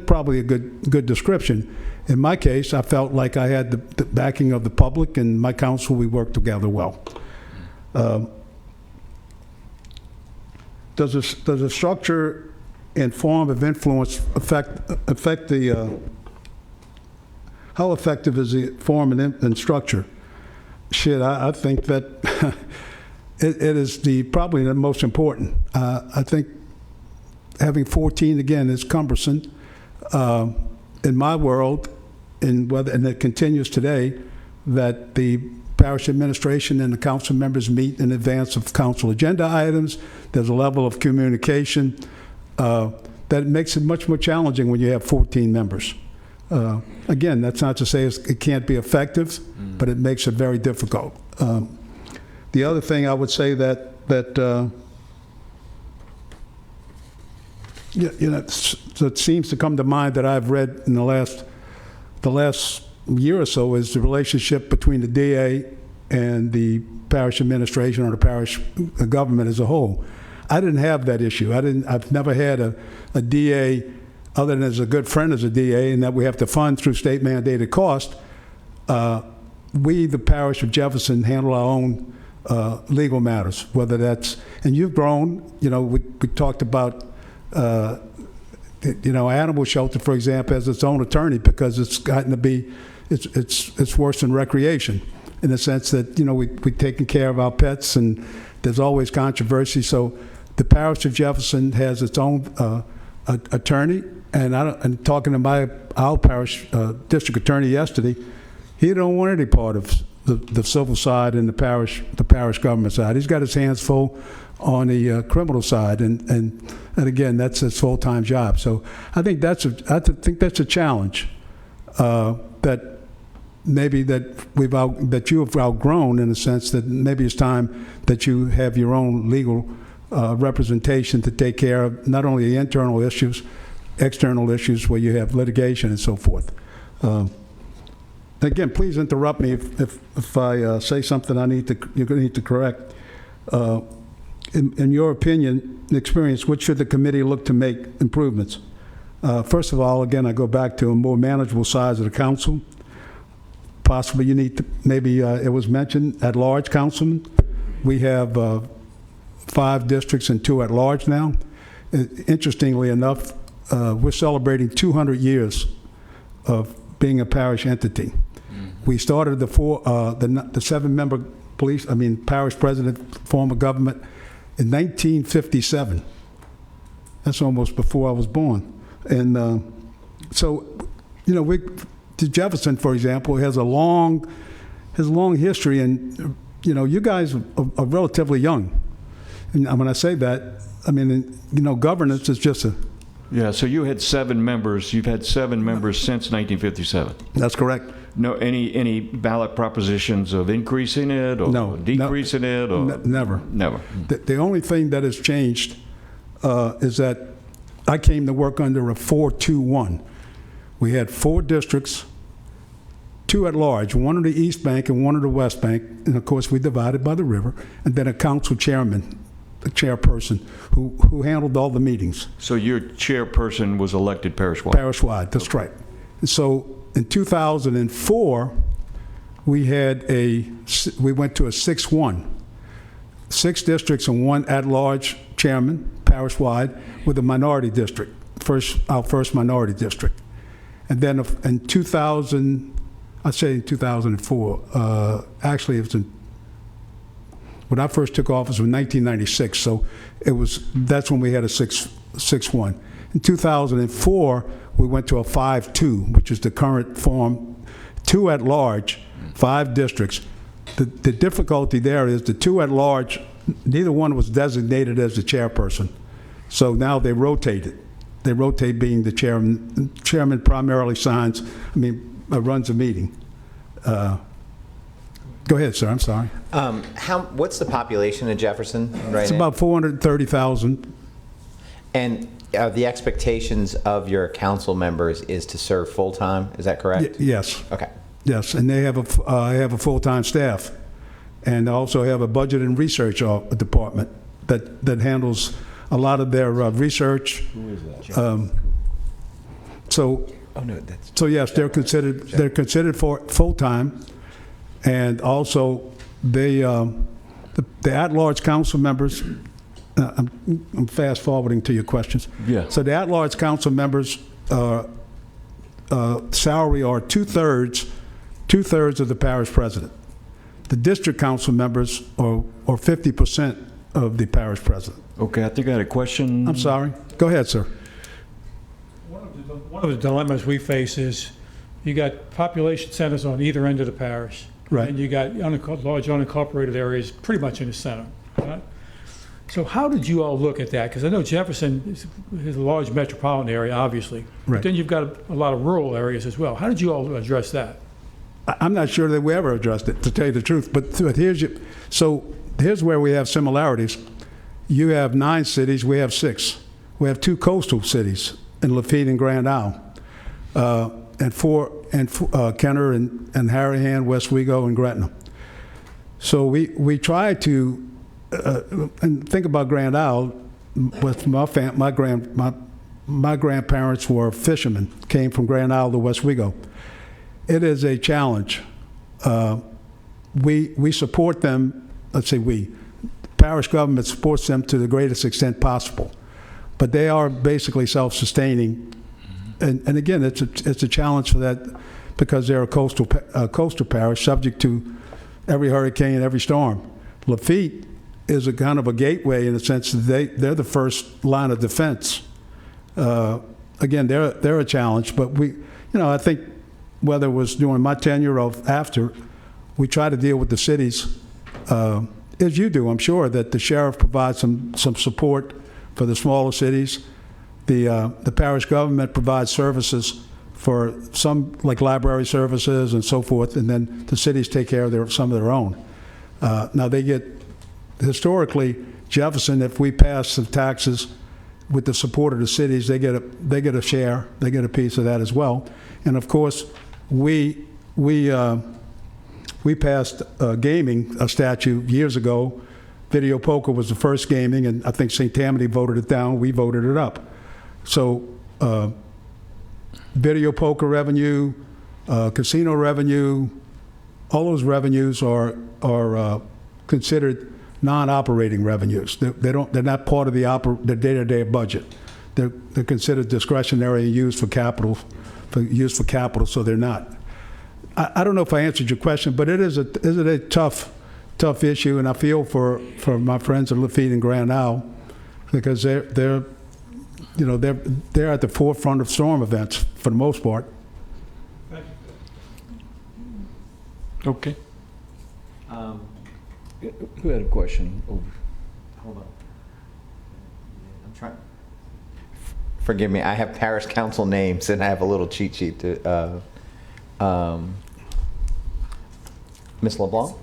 probably a good description. In my case, I felt like I had the backing of the public, and my council, we worked together well. Does the structure and form of influence affect the how effective is the form and structure? I think that it is probably the most important. I think having 14 again is cumbersome in my world, and it continues today, that the parish administration and the council members meet in advance of council agenda items. There's a level of communication that makes it much more challenging when you have 14 members. Again, that's not to say it can't be effective, but it makes it very difficult. The other thing I would say that seems to come to mind that I've read in the last year or so is the relationship between the DA and the parish administration or the parish government as a whole. I didn't have that issue. I've never had a DA, other than as a good friend as a DA, and that we have to fund through state mandated cost. We, the parish of Jefferson, handle our own legal matters, whether that's, and you've grown, we talked about, animal shelter, for example, has its own attorney because it's gotten to be, it's worse than recreation in the sense that, we're taking care of our pets and there's always controversy. So the parish of Jefferson has its own attorney, and talking to our parish district attorney yesterday, he don't want any part of the civil side and the parish government side. He's got his hands full on the criminal side, and again, that's his full-time job. So I think that's a challenge. that maybe that you have outgrown, in a sense that maybe it's time that you have your own legal representation to take care of not only the internal issues, external issues where you have litigation and so forth. Again, please interrupt me if I say something you need to correct. In your opinion, experience, what should the committee look to make improvements? First of all, again, I go back to a more manageable size of the council. Possibly you need to, maybe it was mentioned, at-large councilmen. We have 5 districts and 2 at-large now. Interestingly enough, we're celebrating 200 years of being a parish entity. We started the 7-member parish president form of government in 1957. That's almost before I was born. And so, you know, Jefferson, for example, has a long history, and you know, you guys are relatively young. And when I say that, I mean, you know, governance is just a... Yeah, so you had 7 members. You've had 7 members since 1957. That's correct. No, any ballot propositions of increasing it or No, decreasing it? Or never. Never. The only thing that has changed is that I came to work under a 4-2-1. We had 4 districts, 2 at large, 1 of the East Bank and 1 of the West Bank, and of course we divided by the river, and then a council chairman, a chairperson, who handled all the meetings. So your chairperson was elected parish-wide? Parish-wide, that's right. And so in 2004, we went to a 6-1. 6 districts and 1 at-large chairman, parish-wide, with a minority district, our first minority district. And then in 2004, actually it was when I first took office in 1996, so that's when we had a 6-1. In 2004, we went to a 5-2, which is the current form, 2 at large, 5 districts. The difficulty there is the 2 at large, neither one was designated as the chairperson. So now they rotated. They rotate being the chairman. The chairman primarily runs a meeting. Go ahead, sir, I'm sorry. What's the population of Jefferson right It's now? about 430,000. And the expectations of your council members is to serve full-time, is that correct? Yes. Okay. Yes, and they have a full-time staff, and also have a budget and research department that handles a lot of their research. Who is that? So yes, they're considered for full-time, and also the at-large council members. I'm fast forwarding to your questions. Yeah. So the at-large council members' salary are two-thirds of the parish president. The district council members are 50% of the parish president. Okay, I think I had a question. I'm sorry. Go ahead, sir. One of the dilemmas we face is you got population centers on either end of the parish. Right. And you got large unincorporated areas pretty much in the center. Right? So how did you all look at that? Because I know Jefferson is a large metropolitan area, obviously. Right. But then you've got a lot of rural areas as well. How did you all address that? I'm not sure that we ever addressed it, to tell you the truth. But here's where we have similarities. You have 9 cities, we have 6. We have 2 coastal cities in Lafitte and Grand Isle, and 4 Kenner and Harahan, Westwego, and Gretna. So we try to and think about Grand Isle. With my grandparents were fishermen, came from Grand Isle to Westwego. It is a challenge. We support them. Let's say parish government supports them to the greatest extent possible, but they are basically self-sustaining. And again, it's a challenge for that because they're a coastal parish subject to every hurricane, every storm. Lafitte is a kind of a gateway in the sense that they're the first line of defense. Again, they're a challenge, but I think whether it was during my tenure or after, we try to deal with the cities as you do. I'm sure that the sheriff provides some support for the smaller cities. The parish government provides services for some, like library services and so forth, and then the cities take care of some of their own. Now, they get, historically, Jefferson, if we pass some taxes with the support of the cities, they get a share, they get a piece of that as well. And of course, we passed gaming, a statute years ago. Video poker was the first gaming, and I think St. Tammany voted it down. We voted it up. So video poker revenue, casino revenue, all those revenues are considered non-operating revenues. They're not part of the day-to-day budget. They're considered discretionary and used for capital, so they're not. I don't know if I answered your question, but it is a tough issue, and I feel for my friends at Lafitte and Grand Isle, because they're at the forefront of storm events for the most part. Okay. Who had a question? Hold on. I'm trying. Forgive me, I have parish council names, and I have a little cheat sheet to. Ms. LeBlanc?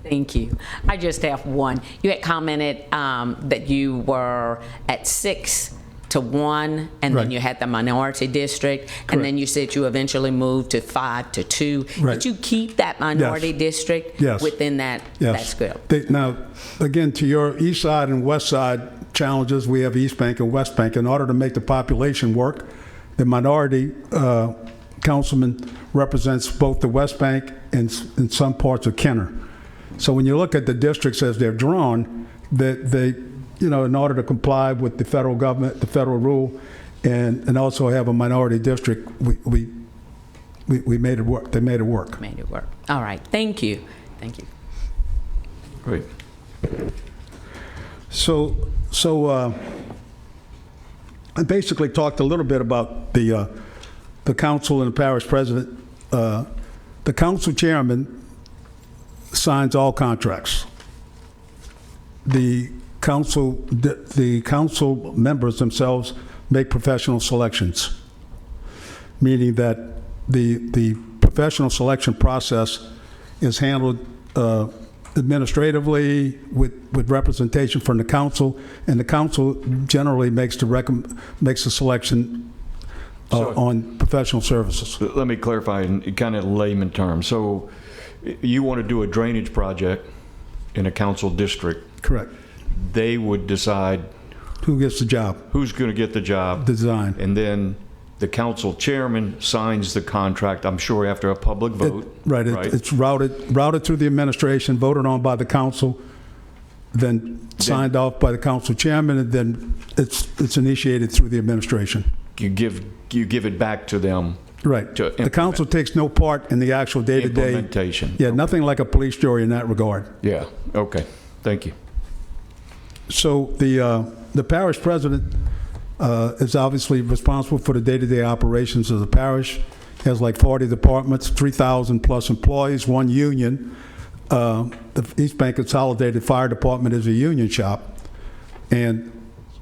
Thank you. I just have one. You had commented that you were at 6 to 1, and Right. then you had the minority district, Correct. and then you said you eventually moved to 5 to 2. Right. Did you keep that minority district Yes. within that? Yes. That's good. Now, again, to your east side and west side challenges, we have East Bank and West Bank. In order to make the population work, the minority councilman represents both the West Bank and some parts of Kenner. So when you look at the districts as they're drawn, they in order to comply with the federal government, the federal rule, and also have a minority district, we made it work. They made it work. Made it work. All right. Thank you. Thank you. Great. So I basically talked a little bit about the council and the parish president. The council chairman signs all contracts. The council members themselves make professional selections, meaning that the professional selection process is handled administratively with representation from the council, and the council generally makes the selection on professional services. Let me clarify in kind of layman terms. So you want to do a drainage project in a council district. Correct. They would decide Who gets the job? who's going to get the job. Design. And then the council chairman signs the contract, I'm sure after a public vote. It's routed through the administration, voted on by the council, then signed off by the council chairman, and then it's initiated through the administration. You give it back to them. Right. To The council takes no part in the actual day-to-day. Implementation. Yeah, nothing like a police jury in that regard. Yeah, okay, thank you. So the parish president is obviously responsible for the day-to-day operations of the parish. Has like 40 departments, 3,000 plus employees, one union. The East Bank Consolidated Fire Department is a union shop, and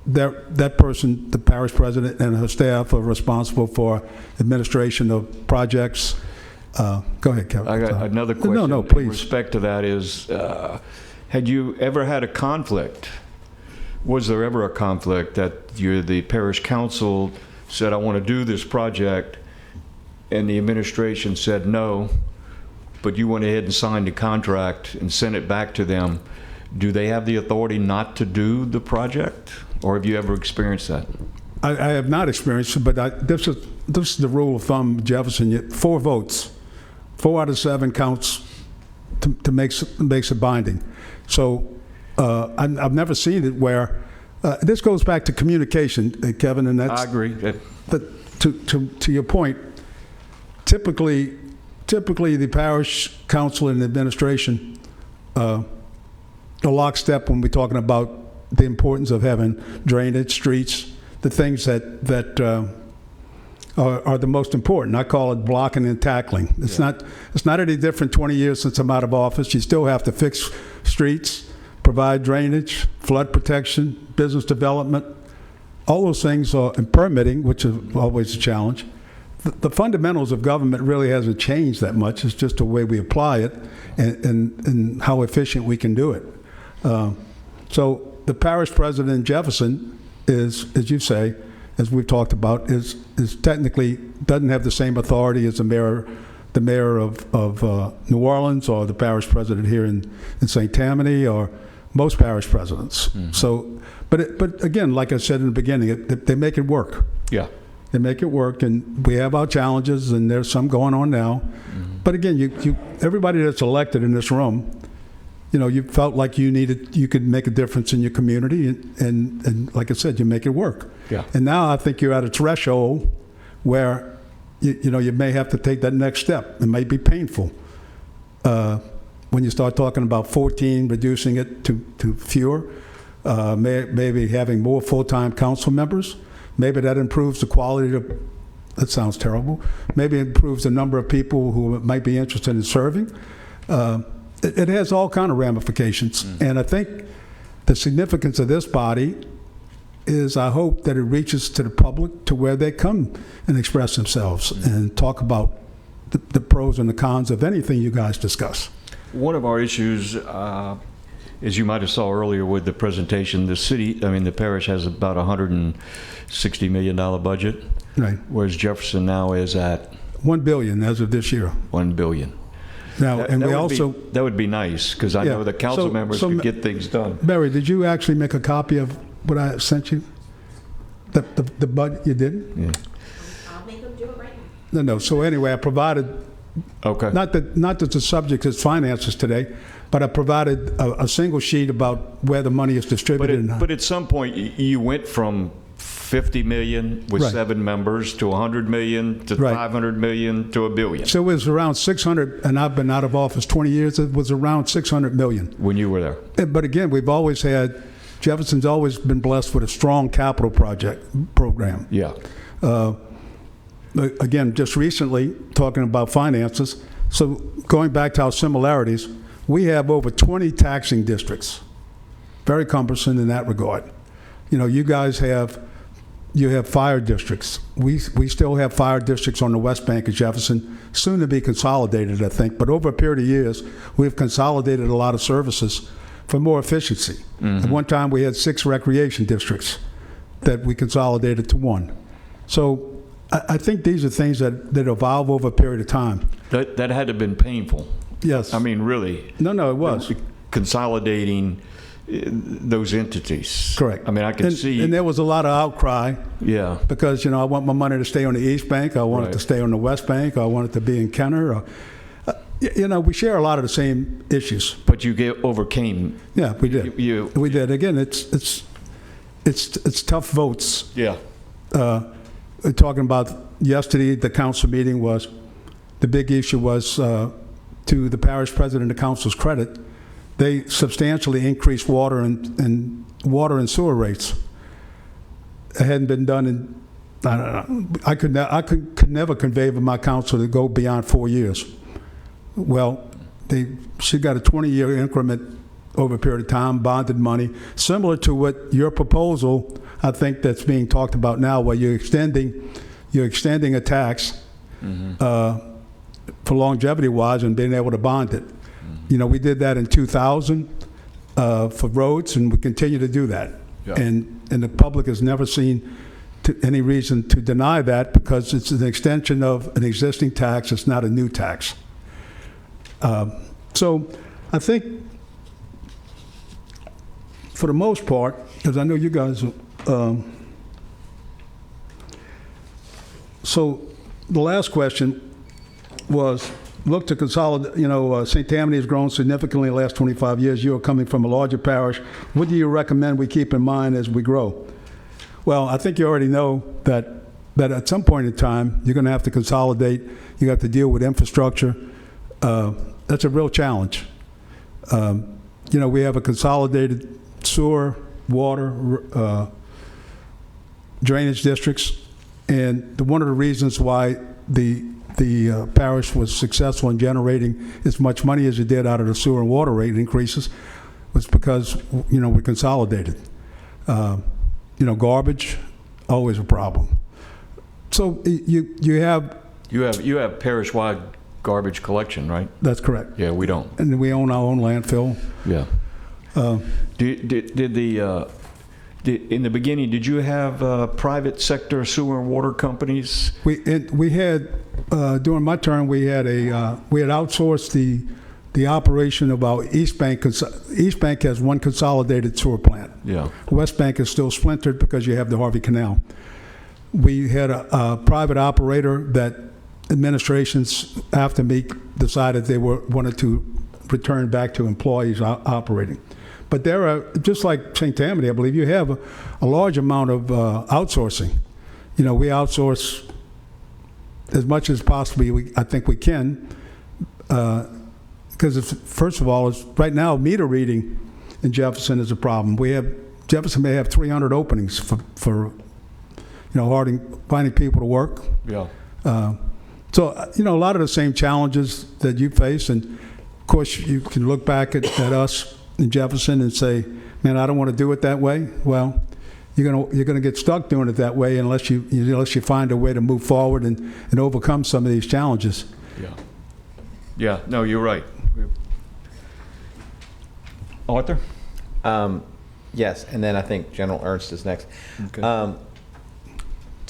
that person, the parish president and her staff, are responsible for administration of projects. Go ahead, Kevin. I got another question. No, please. In respect to that is, had you ever had a conflict? Was there ever a conflict that the parish council said, I want to do this project, and the administration said no, but you went ahead and signed the contract and sent it back to them? Do they have the authority not to do the project? Or have you ever experienced that? I have not experienced it, but this is the rule of thumb, Jefferson. 4 votes, 4 out of 7 counts to makes it binding. So I've never seen it where this goes back to communication, Kevin, and that's. I agree. But to your point, typically the parish council and administration are lockstep when we're talking about the importance of having drainage, streets, the things that are the most important. I call it blocking and tackling. It's not any different 20 years since I'm out of office. You still have to fix streets, provide drainage, flood protection, business development. All those things are, and permitting, which is always a challenge. the fundamentals of government really hasn't changed that much. It's just the way we apply it and how efficient we can do it. So the parish president in Jefferson is, as you say, as we've talked about, is technically doesn't have the same authority as the mayor of New Orleans or the parish president here in St. Tammany or most parish presidents. Mm-hmm. So, but again, like I said in the beginning, they make it work. Yeah. They make it work, and we have our challenges, and there's some going on now. Mm-hmm. But again, everybody that's elected in this room, you felt like you could make a difference in your community, and like I said, you make it work. Yeah. And now I think you're at a threshold where you may have to take that next step. It might be painful when you start talking about 14, reducing it to fewer, maybe having more full-time council members. Maybe that improves the quality of, that sounds terrible, maybe it improves the number of people who might be interested in serving. It has all kind of ramifications. And I think the significance of this body is I hope that it reaches to the public to where they come and express themselves and talk about the pros and the cons of anything you guys discuss. One of our issues, as you might have saw earlier with the presentation, the parish has about $160 million budget, right? Whereas Jefferson now is at $1 billion as of this year. $1 billion. Now, that would be nice, because I know the council members could get things done. Barry, did you actually make a copy of what I sent you? The budget you did? Yeah. I'll make them do it right now. No. So anyway, I provided. Okay. Not that the subject is finances today, but I provided a single sheet about where the money is distributed. But at some point, you went from 50 million with right. 7 members to 100 million to right. 500 million to $1 billion. So it was around 600, and I've been out of office 20 years. It was around 600 million. When you were there. But again, Jefferson's always been blessed with a strong capital program. Yeah. Again, just recently, talking about finances, so going back to our similarities, we have over 20 taxing districts. Very cumbersome in that regard. You guys have fire districts. We still have fire districts on the West Bank of Jefferson, soon to be consolidated, I think. But over a period of years, we've consolidated a lot of services for more efficiency. Mm-hmm. At one time, we had 6 recreation districts that we consolidated to 1. So I think these are things that evolve over a period of time. That had to have been painful. Yes. I mean, really. No, it was. Consolidating those entities. Correct. I mean, I can see. And there was a lot of outcry. Yeah. Because, I want my money to stay on the East Bank. I want it to stay on the West Bank. I want it to be in Kenner. We share a lot of the same issues. But you overcame. Yeah, we did. We did. Again, it's tough votes. Yeah. Talking about yesterday, the council meeting the big issue was, to the parish president and the council's credit, they substantially increased water and sewer rates. It hadn't been done in, I don't know, I could never convey with my council to go beyond 4 years. Well, she got a 20-year increment over a period of time, bonded money, similar to what your proposal, I think, that's being talked about now, where you're extending a tax for longevity-wise and being able to bond it. Mm-hmm. We did that in 2000 for roads, and we continue to do that. Yeah. And the public has never seen any reason to deny that, because it's an extension of an existing tax. It's not a new tax. So I think, for the most part, because I know you guys, so the last question was, look to consolidate, St. Tammany has grown significantly in the last 25 years. You are coming from a larger parish. What do you recommend we keep in mind as we grow? Well, I think you already know that at some point in time, you're going to have to consolidate. You have to deal with infrastructure. That's a real challenge. We have a consolidated sewer, water, drainage districts, and one of the reasons why the parish was successful in generating as much money as it did out of the sewer and water rate increases was because we consolidated. Garbage, always a problem. so you have, You have parish-wide garbage collection, right? that's correct. Yeah, we don't. And we own our own landfill. Yeah. In the beginning, did you have private sector sewer and water companies? We had, during my term, we had outsourced the operation of our East Bank. East Bank has one consolidated sewer plant. Yeah. West Bank is still splintered because you have the Harvey Canal. We had a private operator that administrations after me decided they wanted to return back to employees operating. But there are, just like St. Tammany, I believe, you have a large amount of outsourcing. We outsource as much as possibly I think we can, because first of all, right now meter reading in Jefferson is a problem. Jefferson may have 300 openings for finding people to work. Yeah. So a lot of the same challenges that you face, and of course you can look back at us in Jefferson and say, man, I don't want to do it that way. Well, you're gonna get stuck doing it that way unless you find a way to move forward and overcome some of these challenges. Yeah. Yeah. No, you're right. Arthur? Yes, and then I think General Ernst is next. Okay.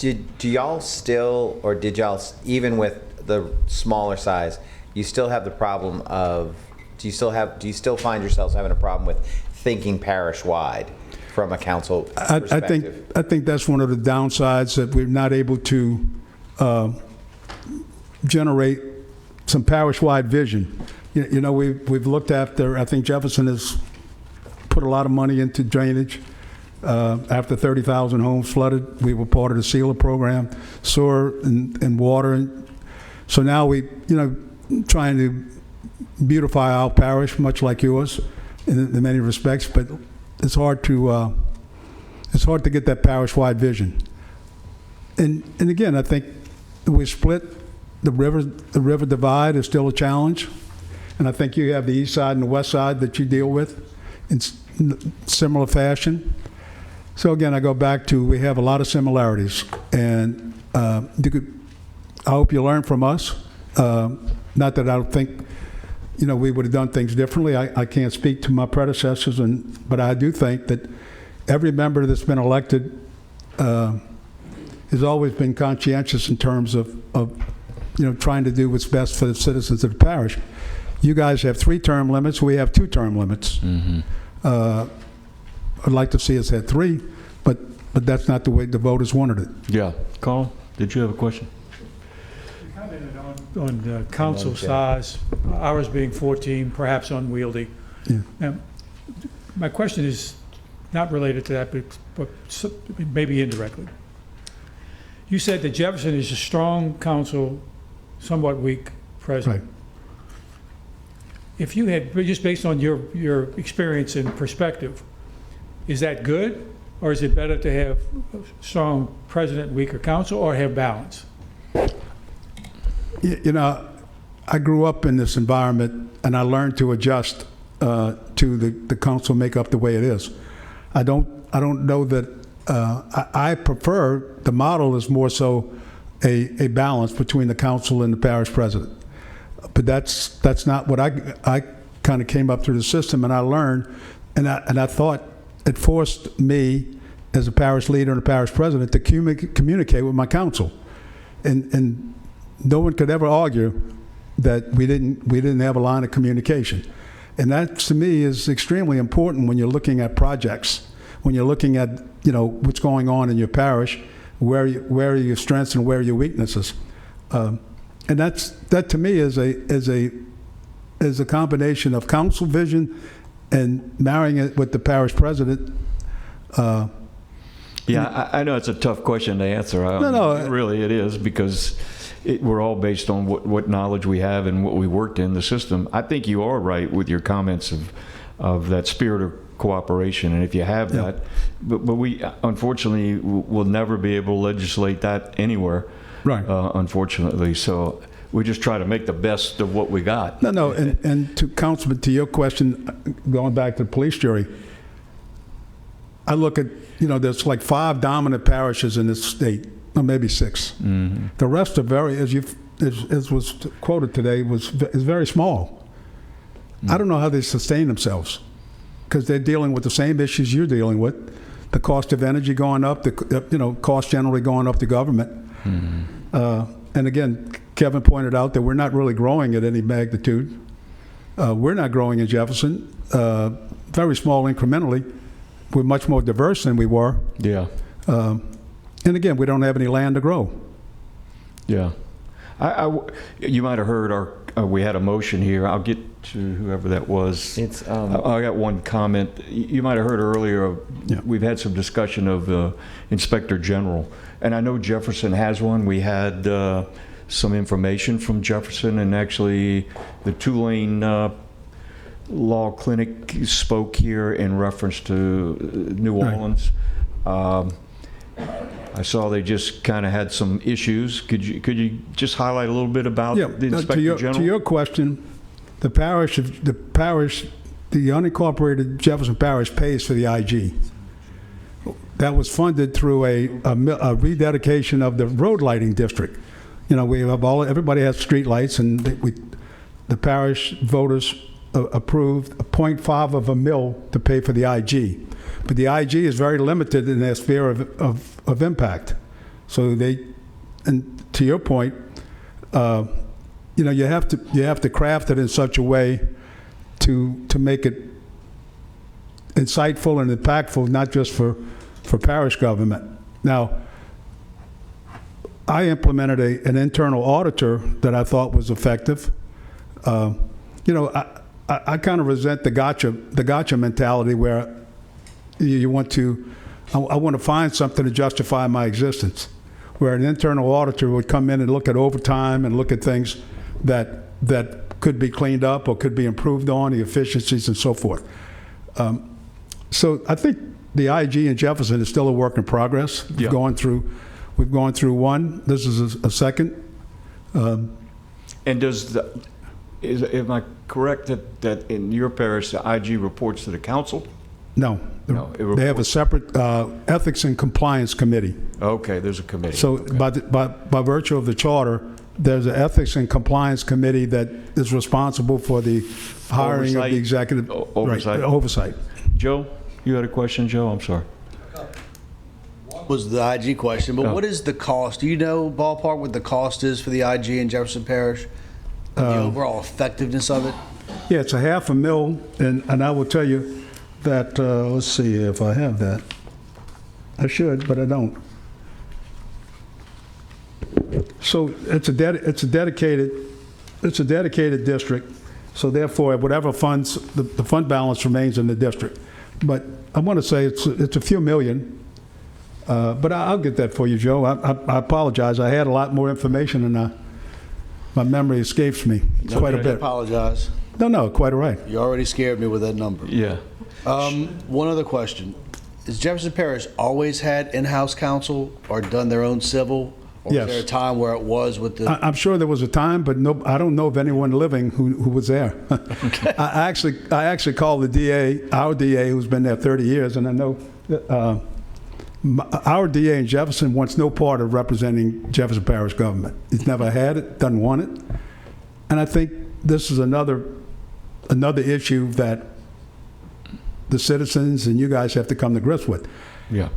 Do y'all still, or did y'all, even with the smaller size, you still have the problem of, do you still find yourselves having a problem with thinking parish-wide from a council perspective? I think that's one of the downsides, that we're not able to generate some parish-wide vision. We've looked after, I think Jefferson has put a lot of money into drainage. After 30,000 homes flooded, we were part of the SEALA program, sewer and water. And so now trying to beautify our parish, much like yours, in many respects. But it's hard to get that parish-wide vision. And again, I think we split the river divide is still a challenge, and I think you have the east side and the west side that you deal with in similar fashion. So again, I go back to, we have a lot of similarities, and I hope you learn from us. Not that I don't think, we would have done things differently. I can't speak to my predecessors, but I do think that every member that's been elected has always been conscientious in terms of trying to do what's best for the citizens of the parish. You guys have 3-term limits. We have 2-term limits. Mm-hmm. I'd like to see us at 3, but that's not the way the voters wanted it. Yeah. Carl, did you have a question? You commented on council size, ours being 14, perhaps unwieldy. Yeah. Now, my question is not related to that, but maybe indirectly. You said that Jefferson is a strong council, somewhat weak president. Right. If you had, just based on your experience and perspective, is that good, or is it better to have a strong president, weaker council, or have balance? I grew up in this environment, and I learned to adjust to the council makeup the way it is. I don't know that I prefer, the model is more so a balance between the council and the parish president. But that's not what I kind of came up through the system, and I learned, and I thought it forced me as a parish leader and a parish president to communicate with my council, and no one could ever argue that we didn't have a line of communication, and that to me is extremely important when you're looking at projects, when you're looking at what's going on in your parish, where are your strengths and where are your weaknesses. And that to me is a combination of council vision and marrying it with the parish president. Yeah, I know it's a tough question to answer. Really it is, because we're all based on what knowledge we have and what we worked in the system. I think you are right with your comments of that spirit of cooperation, and if you have that, but we unfortunately will never be able to legislate that anywhere. Right. Unfortunately, so we just try to make the best of what we got. No, and to Councilman, to your question, going back to the police jury, I look at, there's like 5 dominant parishes in this state, or maybe 6. The rest are very, as was quoted today, is very small. I don't know how they sustain themselves, because they're dealing with the same issues you're dealing with. The cost of energy going up, the cost generally going up to government. And again, Kevin pointed out that we're not really growing at any magnitude. We're not growing in Jefferson, very small incrementally. We're much more diverse than we were. Yeah. And again, we don't have any land to grow. Yeah. You might have heard we had a motion here. I'll get to whoever that was. It's, I got one comment. You might have heard earlier, we've had some discussion of Inspector General. And I know Jefferson has one. We had some information from Jefferson, and actually the Tulane Law Clinic spoke here in reference to New Orleans. I saw they just kind of had some issues. Could you just highlight a little bit about the Inspector General? To your question, the unincorporated Jefferson Parish pays for the IG. That was funded through a rededication of the road lighting district. We have everybody has street lights, and the parish voters approved a 0.5 of a mil to pay for the IG. But the IG is very limited in their sphere of impact. So and to your point, you have to craft it in such a way to make it insightful and impactful, not just for parish government. Now, I implemented an internal auditor that I thought was effective. I kind of resent the gotcha mentality where I want to find something to justify my existence, where an internal auditor would come in and look at overtime and look at things that could be cleaned up or could be improved on, the efficiencies and so forth. So I think the IG in Jefferson is still a work in progress. We've gone through one. This is a second. And am I correct that in your parish the IG reports to the council? No. They have a separate ethics and compliance committee. Okay, there's a committee. So okay. by virtue of the charter, there's an ethics and compliance committee that is responsible for the hiring of the executive oversight. Joe, you had a question, Joe? I'm sorry. Was the IG question, but what is the cost? Do you know ballpark what the cost is for the IG in Jefferson Parish? The overall effectiveness of it? Yeah, it's $500,000, and I will tell you that, let's see if I have that. I should, but I don't. So it's a dedicated district. So therefore, whatever funds, the fund balance remains in the district. But I want to say it's a few million. But I'll get that for you, Joe. I apologize. I had a lot more information, and my memory escapes me. It's quite a bit. I apologize. No, quite all right. You already scared me with that number. Yeah. One other question. Has Jefferson Parish always had in-house counsel or done their own civil? Or Yes. was there a time where it was with the... I'm sure there was a time, but no, I don't know of anyone living who was there. Okay. I actually called the DA, our DA, who's been there 30 years, and I know our DA in Jefferson wants no part of representing Jefferson Parish government. He's never had it, doesn't want it. And I think this is another issue that the citizens and you guys have to come to grips with. Yeah.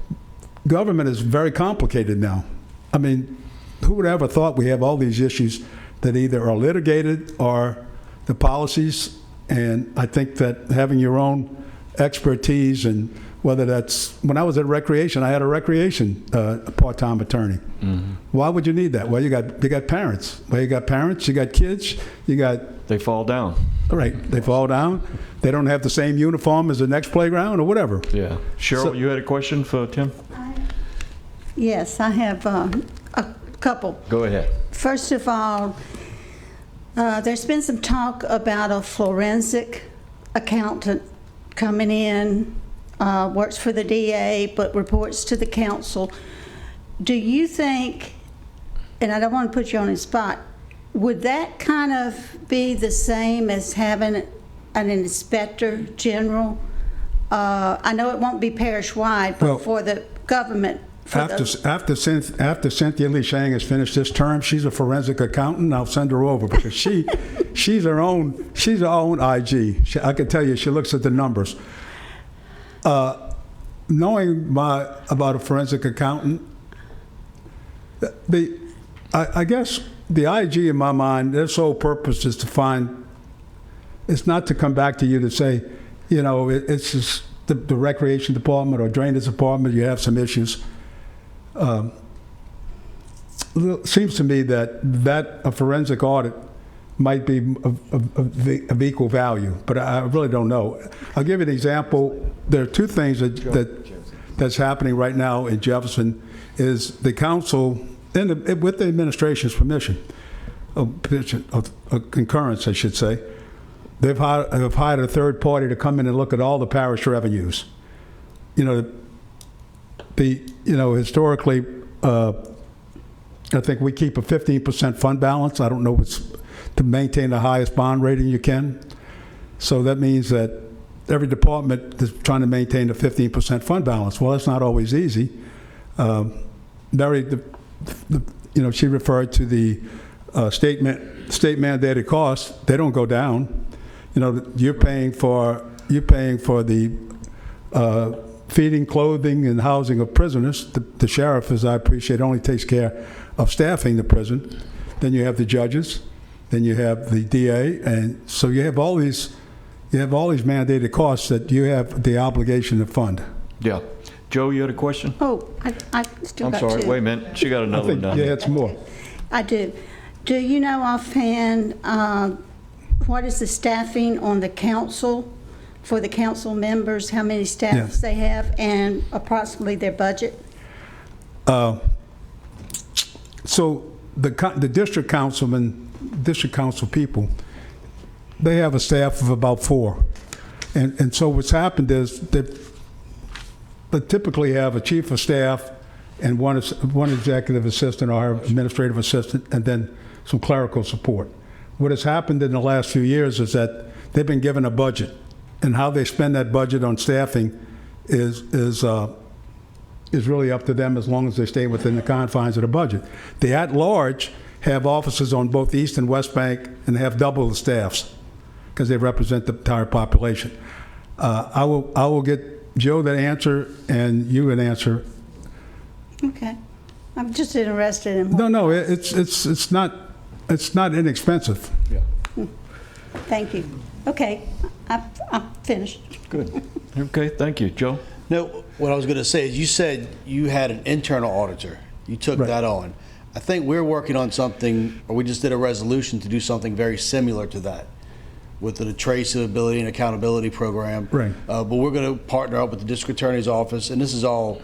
Government is very complicated now. I mean, who would ever thought we have all these issues that either are litigated or the policies, and I think that having your own expertise, and whether that's, when I was at recreation, I had a recreation part-time attorney. Mm-hmm. Why would you need that? Well, you got parents. Well, you got parents, you got kids, you got... They fall down. Right, they fall down. They don't have the same uniform as the next playground or whatever. Yeah. Cheryl, you had a question for Tim? Yes, I have a couple. Go ahead. First of all, there's been some talk about a forensic accountant coming in, works for the DA, but reports to the council. Do you think, and I don't want to put you on the spot, would that kind of be the same as having an inspector general? I know it won't be parish-wide, but Well, for the government After Cynthia Lee Shang has finished this term, she's a forensic accountant. I'll send her over because she's her own IG. I can tell you, she looks at the numbers. Knowing about a forensic accountant, I guess the IG in my mind, their sole purpose is to find. It's not to come back to you to say, it's just the recreation department or drainage department. You have some issues. It seems to me that a forensic audit might be of equal value, but I really don't know. I'll give you an example. There are two things that's happening right now in Jefferson. Is the council, with the administration's permission, concurrence, I should say, they've hired a third party to come in and look at all the parish revenues. Historically, I think we keep a 15% fund balance. I don't know what's to maintain the highest bond rating you can. So that means that every department is trying to maintain a 15% fund balance. Well, that's not always easy. Mary, she referred to the state mandated costs. They don't go down. You're paying for the feeding, clothing, and housing of prisoners. The sheriff, as I appreciate, only takes care of staffing the prison. Then you have the judges. Then you have the DA, and so you have all these mandated costs that you have the obligation to fund. Yeah. Joe, you had a question? Oh, I still I'm got sorry. two. Wait a minute. She got another one down. Yeah, it's more. I do. Do you know offhand what is the staffing on the council, for the council members, how many staffs they have, and approximately their budget? So the district council people, they have a staff of about 4. And so what's happened is that they typically have a chief of staff and one executive assistant or administrative assistant, and then some clerical support. What has happened in the last few years is that they've been given a budget, and how they spend that budget on staffing is really up to them, as long as they stay within the confines of the budget. The at-large have offices on both the East and West Bank, and they have double the staffs because they represent the entire population. I will get Joe that answer and you an answer. Okay. I'm just interested in. No, it's not inexpensive. Yeah. Thank you. Okay, I'm finished. Good. Okay, thank you. Joe? No, what I was going to say is you said you had an internal auditor. You took that on. I think we're working on something, or we just did a resolution to do something very similar to that with the traceability and accountability program. Right. But we're going to partner up with the district attorney's office, and this is all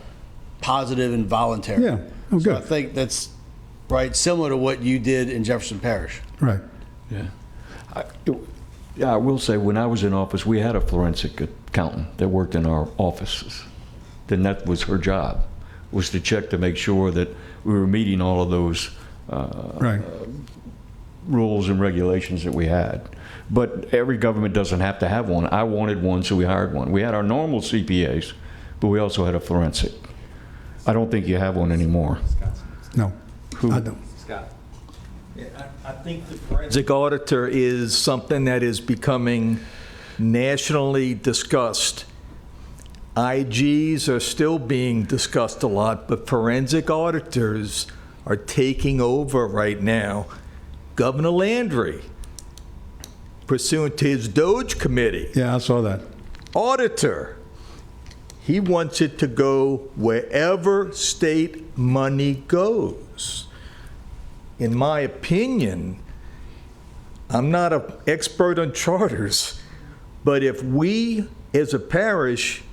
positive and voluntary. Yeah, oh, good. So I think that's right, similar to what you did in Jefferson Parish. Right. Yeah. I will say, when I was in office, we had a forensic accountant that worked in our offices. Then that was her job, was to check to make sure that we were meeting all of those rules and regulations that we had. But every government doesn't have to have one. I wanted one, so we hired one. We had our normal CPAs, but we also had a forensic. I don't think you have one anymore. No, Who? I don't. Scott. Yeah, I think the forensic auditor is something that is becoming nationally discussed. IGs are still being discussed a lot, but forensic auditors are taking over right now. Governor Landry, pursuant to his Doge committee. Yeah, I saw that. Auditor. He wants it to go wherever state money goes. In my opinion, I'm not an expert on charters, but if we as a parish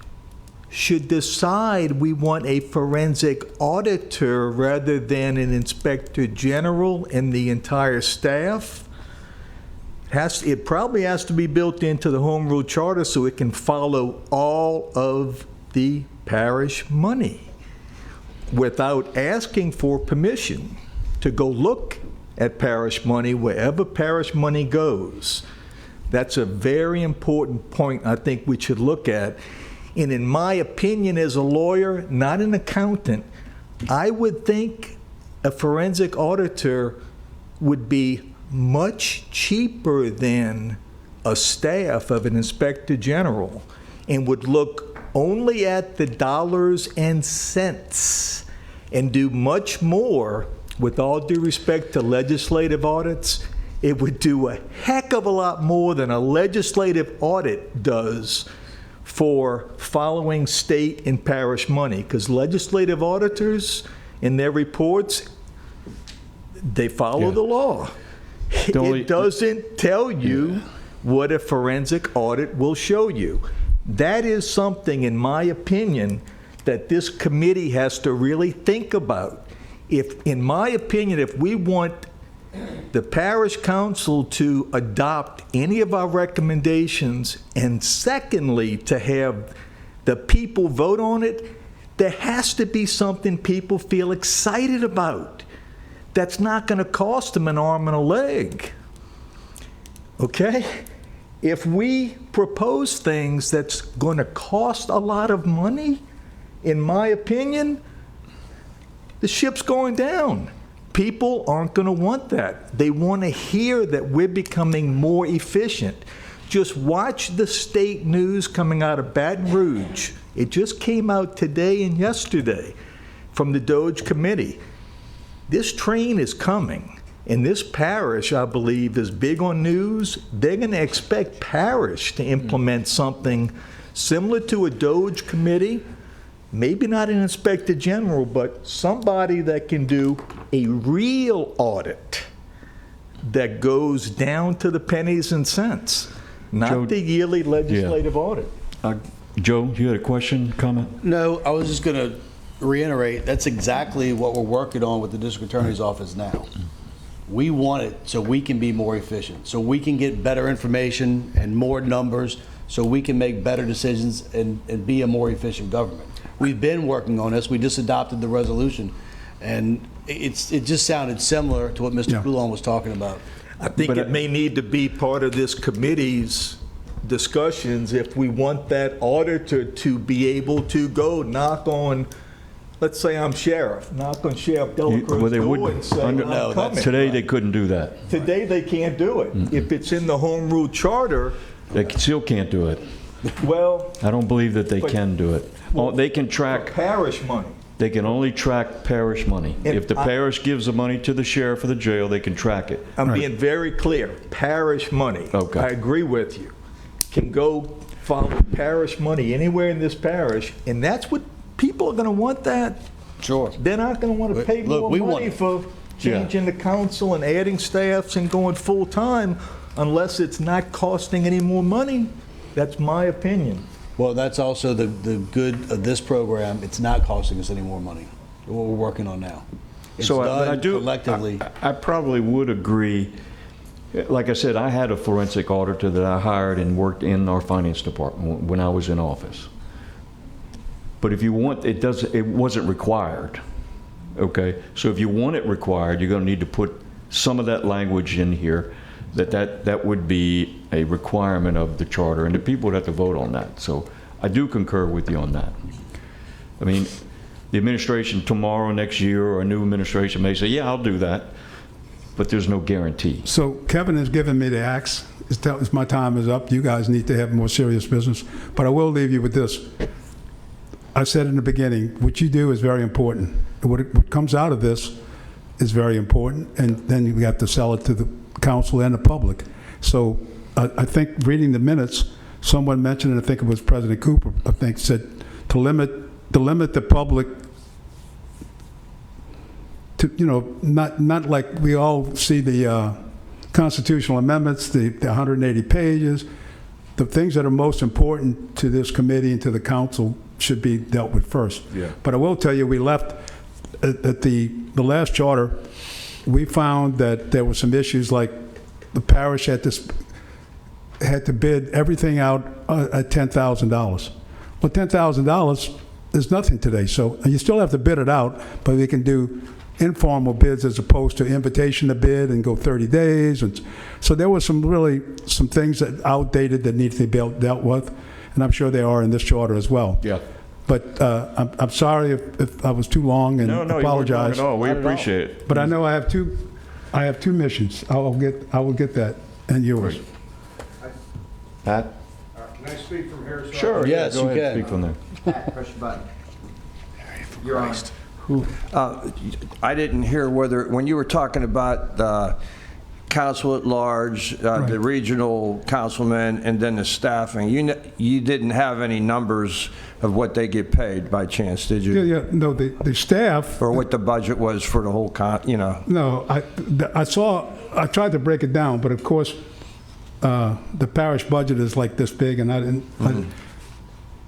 should decide we want a forensic auditor rather than an inspector general and the entire staff, it probably has to be built into the home rule charter so it can follow all of the parish money without asking for permission to go look at parish money wherever parish money goes. That's a very important point I think we should look at. And in my opinion as a lawyer, not an accountant, I would think a forensic auditor would be much cheaper than a staff of an inspector general and would look only at the dollars and cents and do much more. With all due respect to legislative audits, it would do a heck of a lot more than a legislative audit does for following state and parish money, because legislative auditors in their reports, they follow the law. It doesn't tell you what a forensic audit will show you. That is something, in my opinion, that this committee has to really think about. In my opinion, if we want the parish council to adopt any of our recommendations, and secondly, to have the people vote on it, there has to be something people feel excited about. That's not going to cost them an arm and a leg. Okay? If we propose things that's going to cost a lot of money, in my opinion, the ship's going down. People aren't going to want that. They want to hear that we're becoming more efficient. Just watch the state news coming out of Baton Rouge. It just came out today and yesterday from the Doge Committee. This train is coming, and this parish, I believe, is big on news. They're going to expect parish to implement something similar to a Doge Committee. Maybe not an inspector general, but somebody that can do a real audit that goes down to the pennies and cents, not Joe, the yearly legislative audit. Joe, you had a question, comment? No, I was just going to reiterate, that's exactly what we're working on with the district attorney's office now. We want it so we can be more efficient, so we can get better information and more numbers, so we can make better decisions and be a more efficient government. We've been working on this. We just adopted the resolution, and it just sounded similar to what Mr. Coulon was talking about. I think it may need to be part of this committee's discussions if we want that auditor to be able to go knock on, let's say I'm sheriff, knock on Sheriff Delacroix's door and say, I'm coming. Today they couldn't do that. Today they can't do it. If it's in the home rule charter. They still can't do it. Well. I don't believe that they can do it. They can track. Parish money. They can only track parish money. If the parish gives the money to the sheriff or the jail, they can track it. I'm being very clear. Parish money. Okay. I agree with you. Can go follow parish money anywhere in this parish, and that's what people are going to want. That. Sure. They're not going to want to pay more money for changing the council and adding staffs and going full time unless it's not costing any more money. That's my opinion. Well, that's also the good of this program. It's not costing us any more money. What we're working on now. It's So done I do collectively. I probably would agree. Like I said, I had a forensic auditor that I hired and worked in our finance department when I was in office. But if you want, it wasn't required. Okay, so if you want it required, you're going to need to put some of that language in here. That would be a requirement of the charter, and the people would have to vote on that. So I do concur with you on that. I mean, the administration tomorrow, next year, or a new administration may say, yeah, I'll do that, but there's no guarantee. So Kevin has given me the axe. My time is up. You guys need to have more serious business. But I will leave you with this. I said in the beginning, what you do is very important. What comes out of this is very important, and then you have to sell it to the council and the public. So I think reading the minutes, someone mentioned, and I think it was President Cooper, I think said to limit the public to, not like we all see the constitutional amendments, the 180 pages. The things that are most important to this committee and to the council should be dealt with first. Yeah. But I will tell you, we left at the last charter, we found that there were some issues like the parish had to bid everything out at $10,000. Well, $10,000 is nothing today. So you still have to bid it out, but we can do informal bids as opposed to invitation to bid and go 30 days. And so there were some things that outdated that need to be dealt with, and I'm sure they are in this charter as well. Yeah. But I'm sorry if I was too long, and No, you weren't apologize. wrong at all. We Not at all. appreciate it. But I know I have two missions. I will get that, and yours. Pat? Can I speak from here? sir? Sure. yeah, Yes, go you ahead, can. Speak from there. Push the button. You're on. I didn't hear whether, when you were talking about the council at large, the regional councilmen, and then the staffing, you didn't have any numbers of what they get paid by chance, did you? Yeah, no, the staff. Or what the budget was for the whole, No, I tried to break it down, but of course, the parish budget is like this big, and I didn't.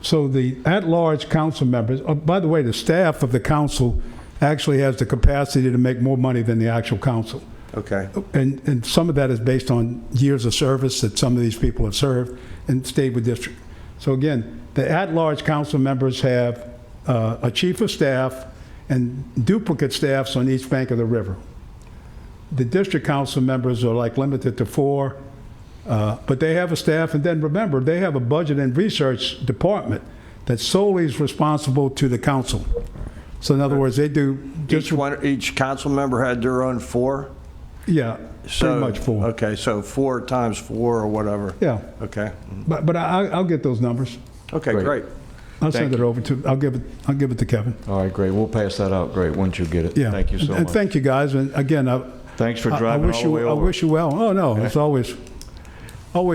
So the at-large council members, by the way, the staff of the council actually has the capacity to make more money than the actual council. Okay. And some of that is based on years of service that some of these people have served and stayed with district. So again, the at-large council members have a chief of staff and duplicate staffs on each bank of the river. The district council members are like limited to 4, but they have a staff, and then remember, they have a budget and research department that solely is responsible to the council. So in other words, they do Each council member had their own 4? Yeah, pretty much 4. Okay, so 4 times 4 or whatever. Yeah. Okay. But I'll get those numbers. Okay, great. I'll send it over to. I'll give it to Kevin. All right, great. We'll pass that out. Great, once you get it. Yeah. Thank you so And much. thank you guys. And again, Thanks for I driving wish all the way you. I over. wish you well. Oh no, it's always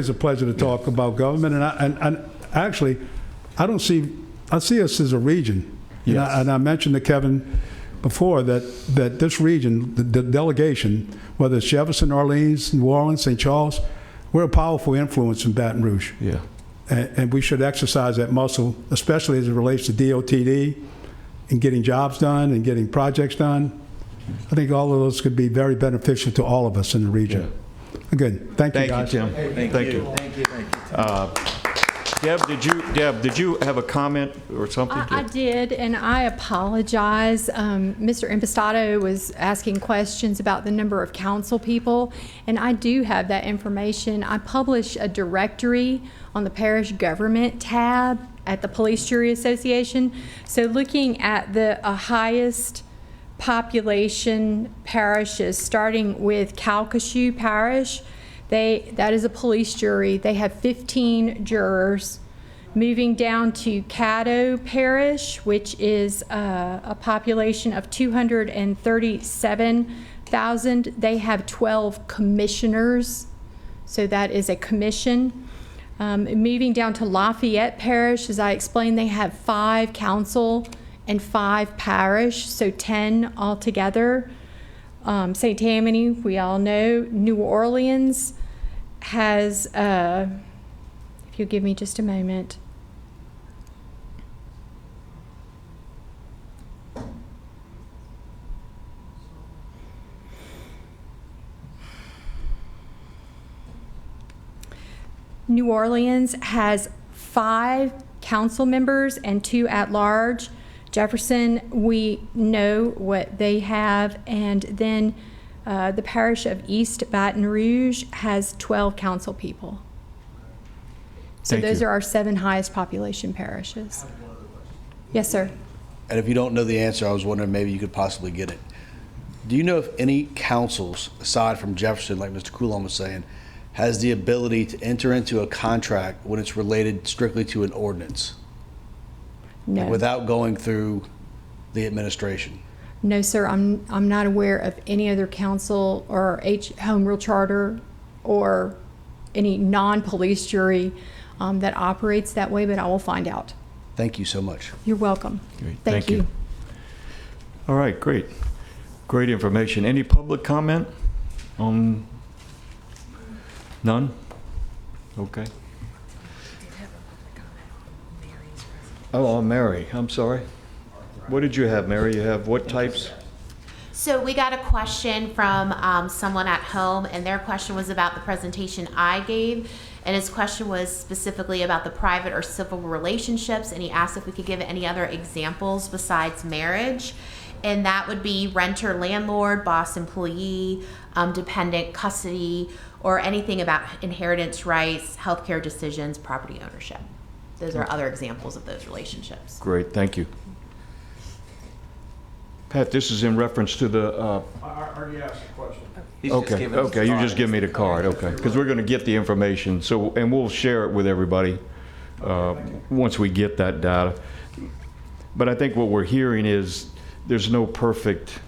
a pleasure to talk about government. And actually, I see us as a region. Yes. And I mentioned to Kevin before that this region, the delegation, whether it's Jefferson, Orleans, New Orleans, St. Charles, we're a powerful influence in Baton Rouge. Yeah. And we should exercise that muscle, especially as it relates to DOTD and getting jobs done and getting projects done. I think all of those could be very beneficial to all of us in the region. Again, thank you, guys. Thank you, Tim. Thank you. Thank you. Deb, did you have a comment or something? I did, and I apologize. Mr. Impastato was asking questions about the number of council people, and I do have that information. I publish a directory on the parish government tab at the Police Jury Association. So looking at the highest population parishes, starting with Calcasieu Parish, that is a police jury. They have 15 jurors. Moving down to Caddo Parish, which is a population of 237,000. They have 12 commissioners, so that is a commission. Moving down to Lafayette Parish, as I explained, they have 5 council and 5 parish, so 10 altogether. St. Tammany, we all know. New Orleans has, if you'll give me just a moment. New Orleans has 5 council members and 2 at large. Jefferson, we know what they have, and then the parish of East Baton Rouge has 12 council people. So Thank those you. are our 7 highest population parishes. Yes, sir. And if you don't know the answer, I was wondering maybe you could possibly get it. Do you know if any councils, aside from Jefferson, like Mr. Coulomb was saying, has the ability to enter into a contract when it's related strictly to an ordinance? No. Without going through the administration? No, sir, I'm not aware of any other council or home rule charter or any non-police jury that operates that way, but I will find out. Thank you so much. You're welcome. Great. Thank you. All right, great. Great information. Any public comment on? None? Okay. Oh, Mary, I'm sorry. What did you have, Mary? You have what types? So we got a question from someone at home, and their question was about the presentation I gave, and his question was specifically about the private or civil relationships, and he asked if we could give any other examples besides marriage, and that would be renter, landlord, boss, employee, dependent, custody, or anything about inheritance rights, healthcare decisions, property ownership. Those are other examples of those relationships. Great, thank you. Pat, this is in reference to the, I already asked the question. okay, you just give me the card, okay. Because we're going to get the information, so, and we'll share it with everybody once we get that data. But I think what we're hearing is there's no perfect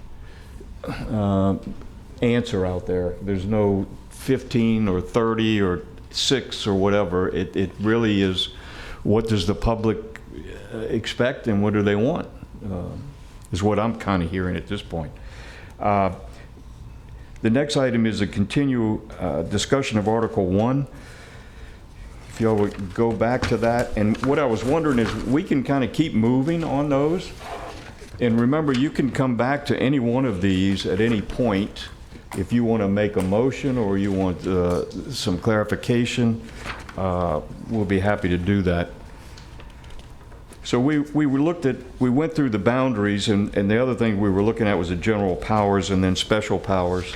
answer out there. There's no 15 or 30 or 6 or whatever. It really is, what does the public expect and what do they want, is what I'm kind of hearing at this point. The next item is a continued discussion of Article 1. If y'all would go back to that. And what I was wondering is we can kind of keep moving on those. And remember, you can come back to any one of these at any point if you want to make a motion or you want some clarification. We'll be happy to do that. So we went through the boundaries, and the other thing we were looking at was the general powers and then special powers.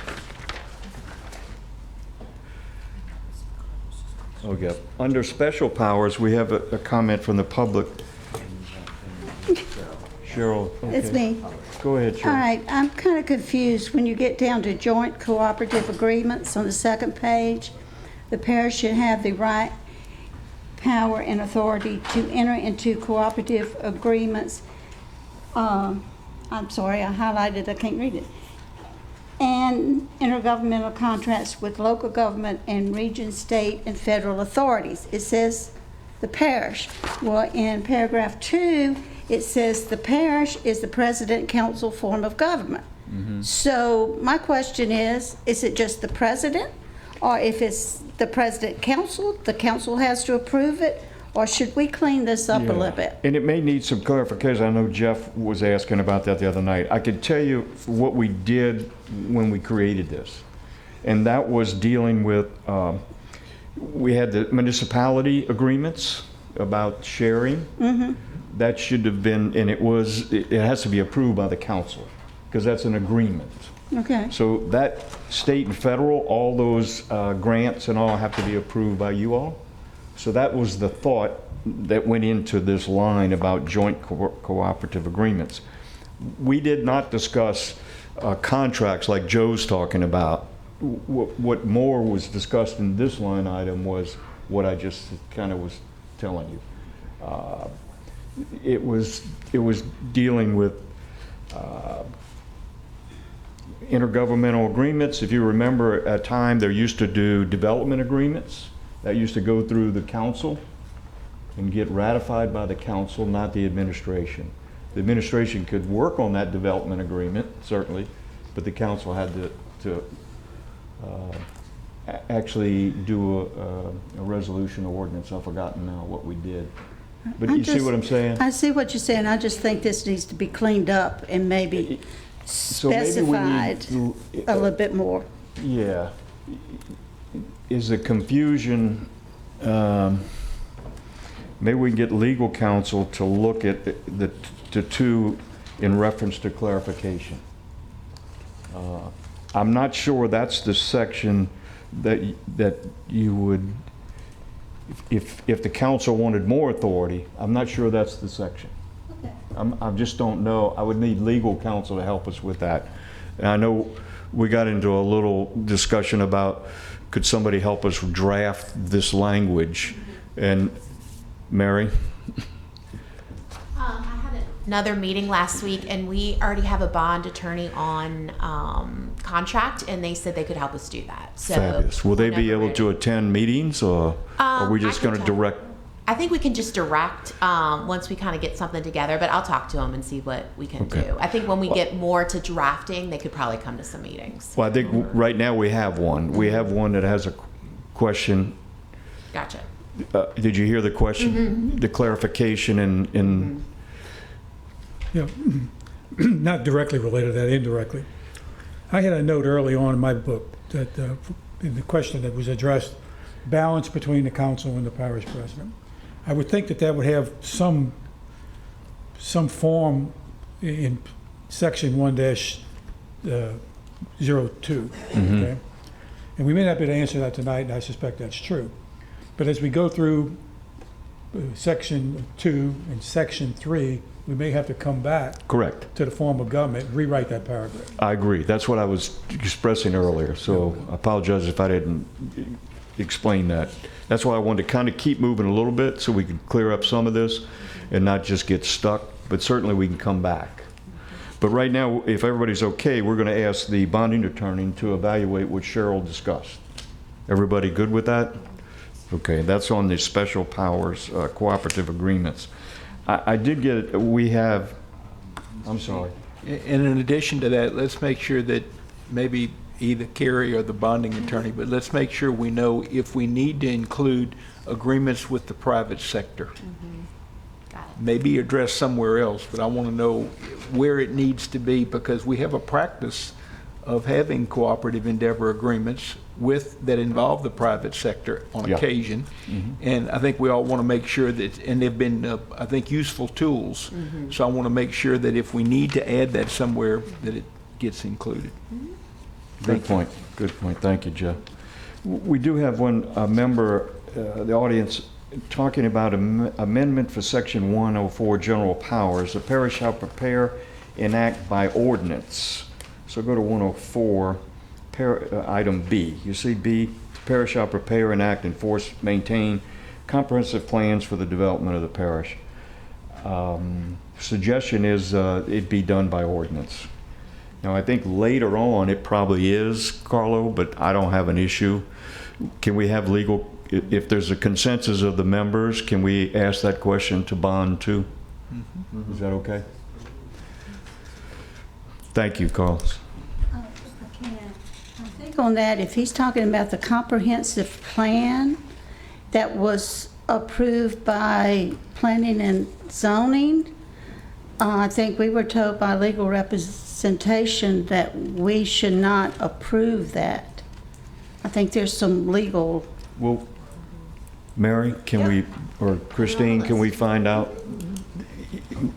Okay. Under special powers, we have a comment from the public. Cheryl. Okay. It's me. Go ahead, Cheryl. All right, I'm kind of confused when you get down to joint cooperative agreements on the second page. The parish should have the right, power, and authority to enter into cooperative agreements. I'm sorry, I highlighted, I can't read it. And intergovernmental contracts with local government and region, state, and federal authorities. It says the parish. Well, in paragraph 2, it says the parish is the president council form of government. So my question is it just the president? Or if it's the president council, the council has to approve it? Or should we clean this up a little bit? And it may need some clarification. I know Jeff was asking about that the other night. I could tell you what we did when we created this. And that was dealing with, we had the municipality agreements about sharing. That should have been, and it has to be approved by the council because that's an agreement. Okay. So that state and federal, all those grants and all have to be approved by you all. So that was the thought that went into this line about joint cooperative agreements. We did not discuss contracts like Joe's talking about. What more was discussed in this line item was what I just kind of was telling you. It was dealing with intergovernmental agreements. If you remember, at a time there used to do development agreements that used to go through the council and get ratified by the council, not the administration. The administration could work on that development agreement, certainly, but the council had to actually do a resolution or ordinance. I've forgotten now what we did. But you see what I'm saying? I see what you're saying. I just think this needs to be cleaned up and maybe specified a little bit more. Yeah. Is the confusion, maybe we can get legal counsel to look at the two in reference to clarification. I'm not sure that's the section that you would, if the council wanted more authority, I'm not sure that's the section. Okay. I just don't know. I would need legal counsel to help us with that. And I know we got into a little discussion about could somebody help us draft this language? And Mary? I had another meeting last week, and we already have a bond attorney on contract, and they said they could help us do that. So fabulous. Will they be able to attend meetings, or are we just going to direct? I think we can just direct once we kind of get something together, but I'll talk to them and see what we can do. I think when we get more to drafting, they could probably come to some meetings. Well, I think right now we have one. We have one that has a question. Gotcha. Did you hear the question? The clarification in Yeah, not directly related to that, indirectly. I had a note early on in my book that in the question that was addressed, balance between the council and the parish president. I would think that would have some form in section 1-02, okay? And we may not be able to answer that tonight, and I suspect that's true. But as we go through Section 2 and Section 3, we may have to come back Correct. to the form of government and rewrite that paragraph. I agree. That's what I was expressing earlier, so I apologize if I didn't explain that. That's why I wanted to kind of keep moving a little bit so we could clear up some of this and not just get stuck, but certainly we can come back. But right now, if everybody's okay, we're going to ask the bonding attorney to evaluate what Cheryl discussed. Everybody good with that? Okay, that's on the special powers cooperative agreements. I did get, we have, I'm sorry. And in addition to that, let's make sure that maybe either Carrie or the bonding attorney, but let's make sure we know if we need to include agreements with the private sector. Maybe addressed somewhere else, but I want to know where it needs to be, because we have a practice of having cooperative endeavor agreements that involve the private sector on occasion. And I think we all want to make sure that, and they've been, I think, useful tools. So I want to make sure that if we need to add that somewhere, that it gets included. Good point. Good point. Thank you, Jeff. We do have one member, the audience, talking about amendment for Section 104, General Powers. The parish shall prepare, enact by ordinance. So go to 104, item B. You see B, the parish shall prepare, enact, enforce, maintain comprehensive plans for the development of the parish. Suggestion is it be done by ordinance. Now, I think later on it probably is, Carlo, but I don't have an issue. Can we have legal, if there's a consensus of the members, can we ask that question to bond too? Is that okay? Thank you, Carlos. I think on that, if he's talking about the comprehensive plan that was approved by planning and zoning, I think we were told by legal representation that we should not approve that. I think there's some legal. Well, Mary, can we, or Christine, can we find out?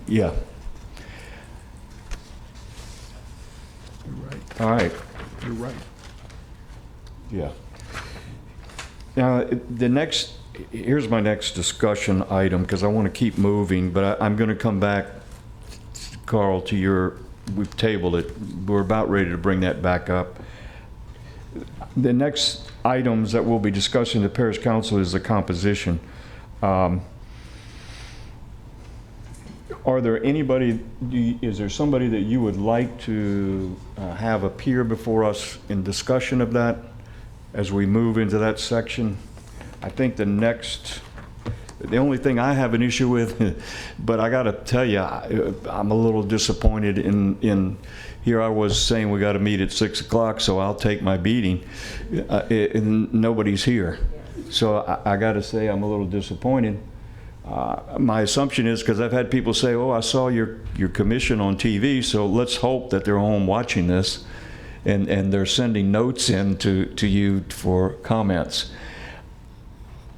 Yeah. You're right. All right. You're right. Yeah. Now, here's my next discussion item, because I want to keep moving, but I'm going to come back, Carl, to we've tabled it. We're about ready to bring that back up. The next items that we'll be discussing the parish council is the composition. Are there anybody, is there somebody that you would like to have appear before us in discussion of that as we move into that section? I think the only thing I have an issue with, but I got to tell you, I'm a little disappointed in here I was saying we got to meet at 6 o'clock, so I'll take my beating, and nobody's here. So I got to say I'm a little disappointed. My assumption is, because I've had people say, oh, I saw your commission on TV, so let's hope that they're home watching this and they're sending notes in to you for comments.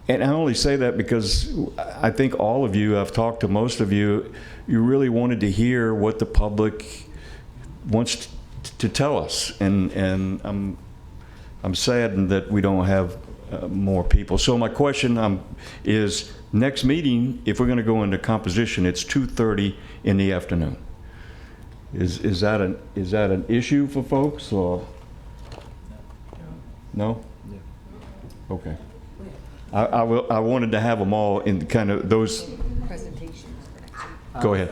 And I only say that because I think all of you, I've talked to most of you, you really wanted to hear what the public wants to tell us. And I'm saddened that we don't have more people. So my question is, next meeting, if we're going to go into composition, it's 2:30 in the afternoon. Is that an issue for folks, or no? Okay. I wanted to have them all in kind of those presentations. Go ahead.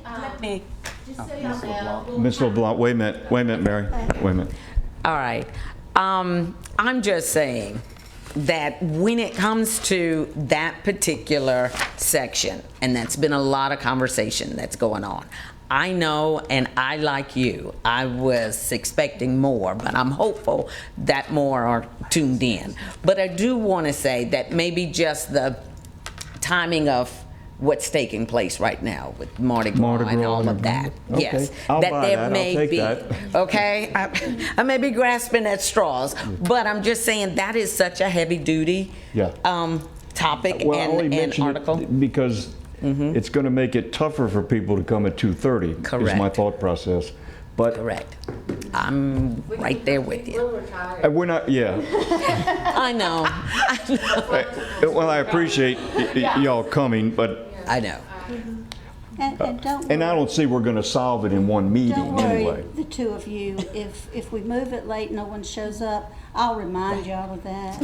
Let me. Just so y'all know. Ms. LeBlanc, wait a minute, Mary. Wait a minute. All right. I'm just saying that when it comes to that particular section, and that's been a lot of conversation that's going on, I know, and I, like you, I was expecting more, but I'm hopeful that more are tuned in. But I do want to say that maybe just the timing of what's taking place right now with Mardi Gras and all of that. Okay. Yes. I'll that buy there that. may I'll take be, that. okay? I may be grasping at straws, but I'm just saying that is such a heavy duty topic Well, I only and mentioned article. it because it's going to make it tougher for people to come at 2:30. Correct. Is my thought process. But Correct. I'm right there with you. We're not, yeah. I know. Well, I appreciate y'all coming, but, I know. And don't and I worry, don't see we're going to solve it in one meeting don't worry, anyway. the two of you, if we move it late, no one shows up, I'll remind y'all of that.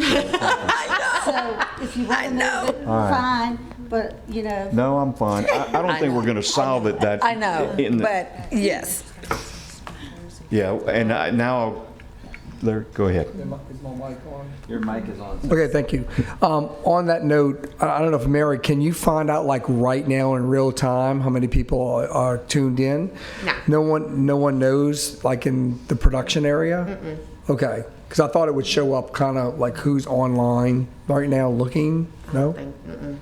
So if you want to move it, fine, but, you know. No, I'm fine. I don't think we're going to solve it that. I know, but yes. Yeah, and now, Larry, go ahead. Is my mic on? Your mic is on. Okay, thank you. On that note, I don't know if Mary, can you find out like right now in real time how many people are tuned in? No. No one knows like in the production area? Okay, because I thought it would show up kind of like who's online right now looking. No?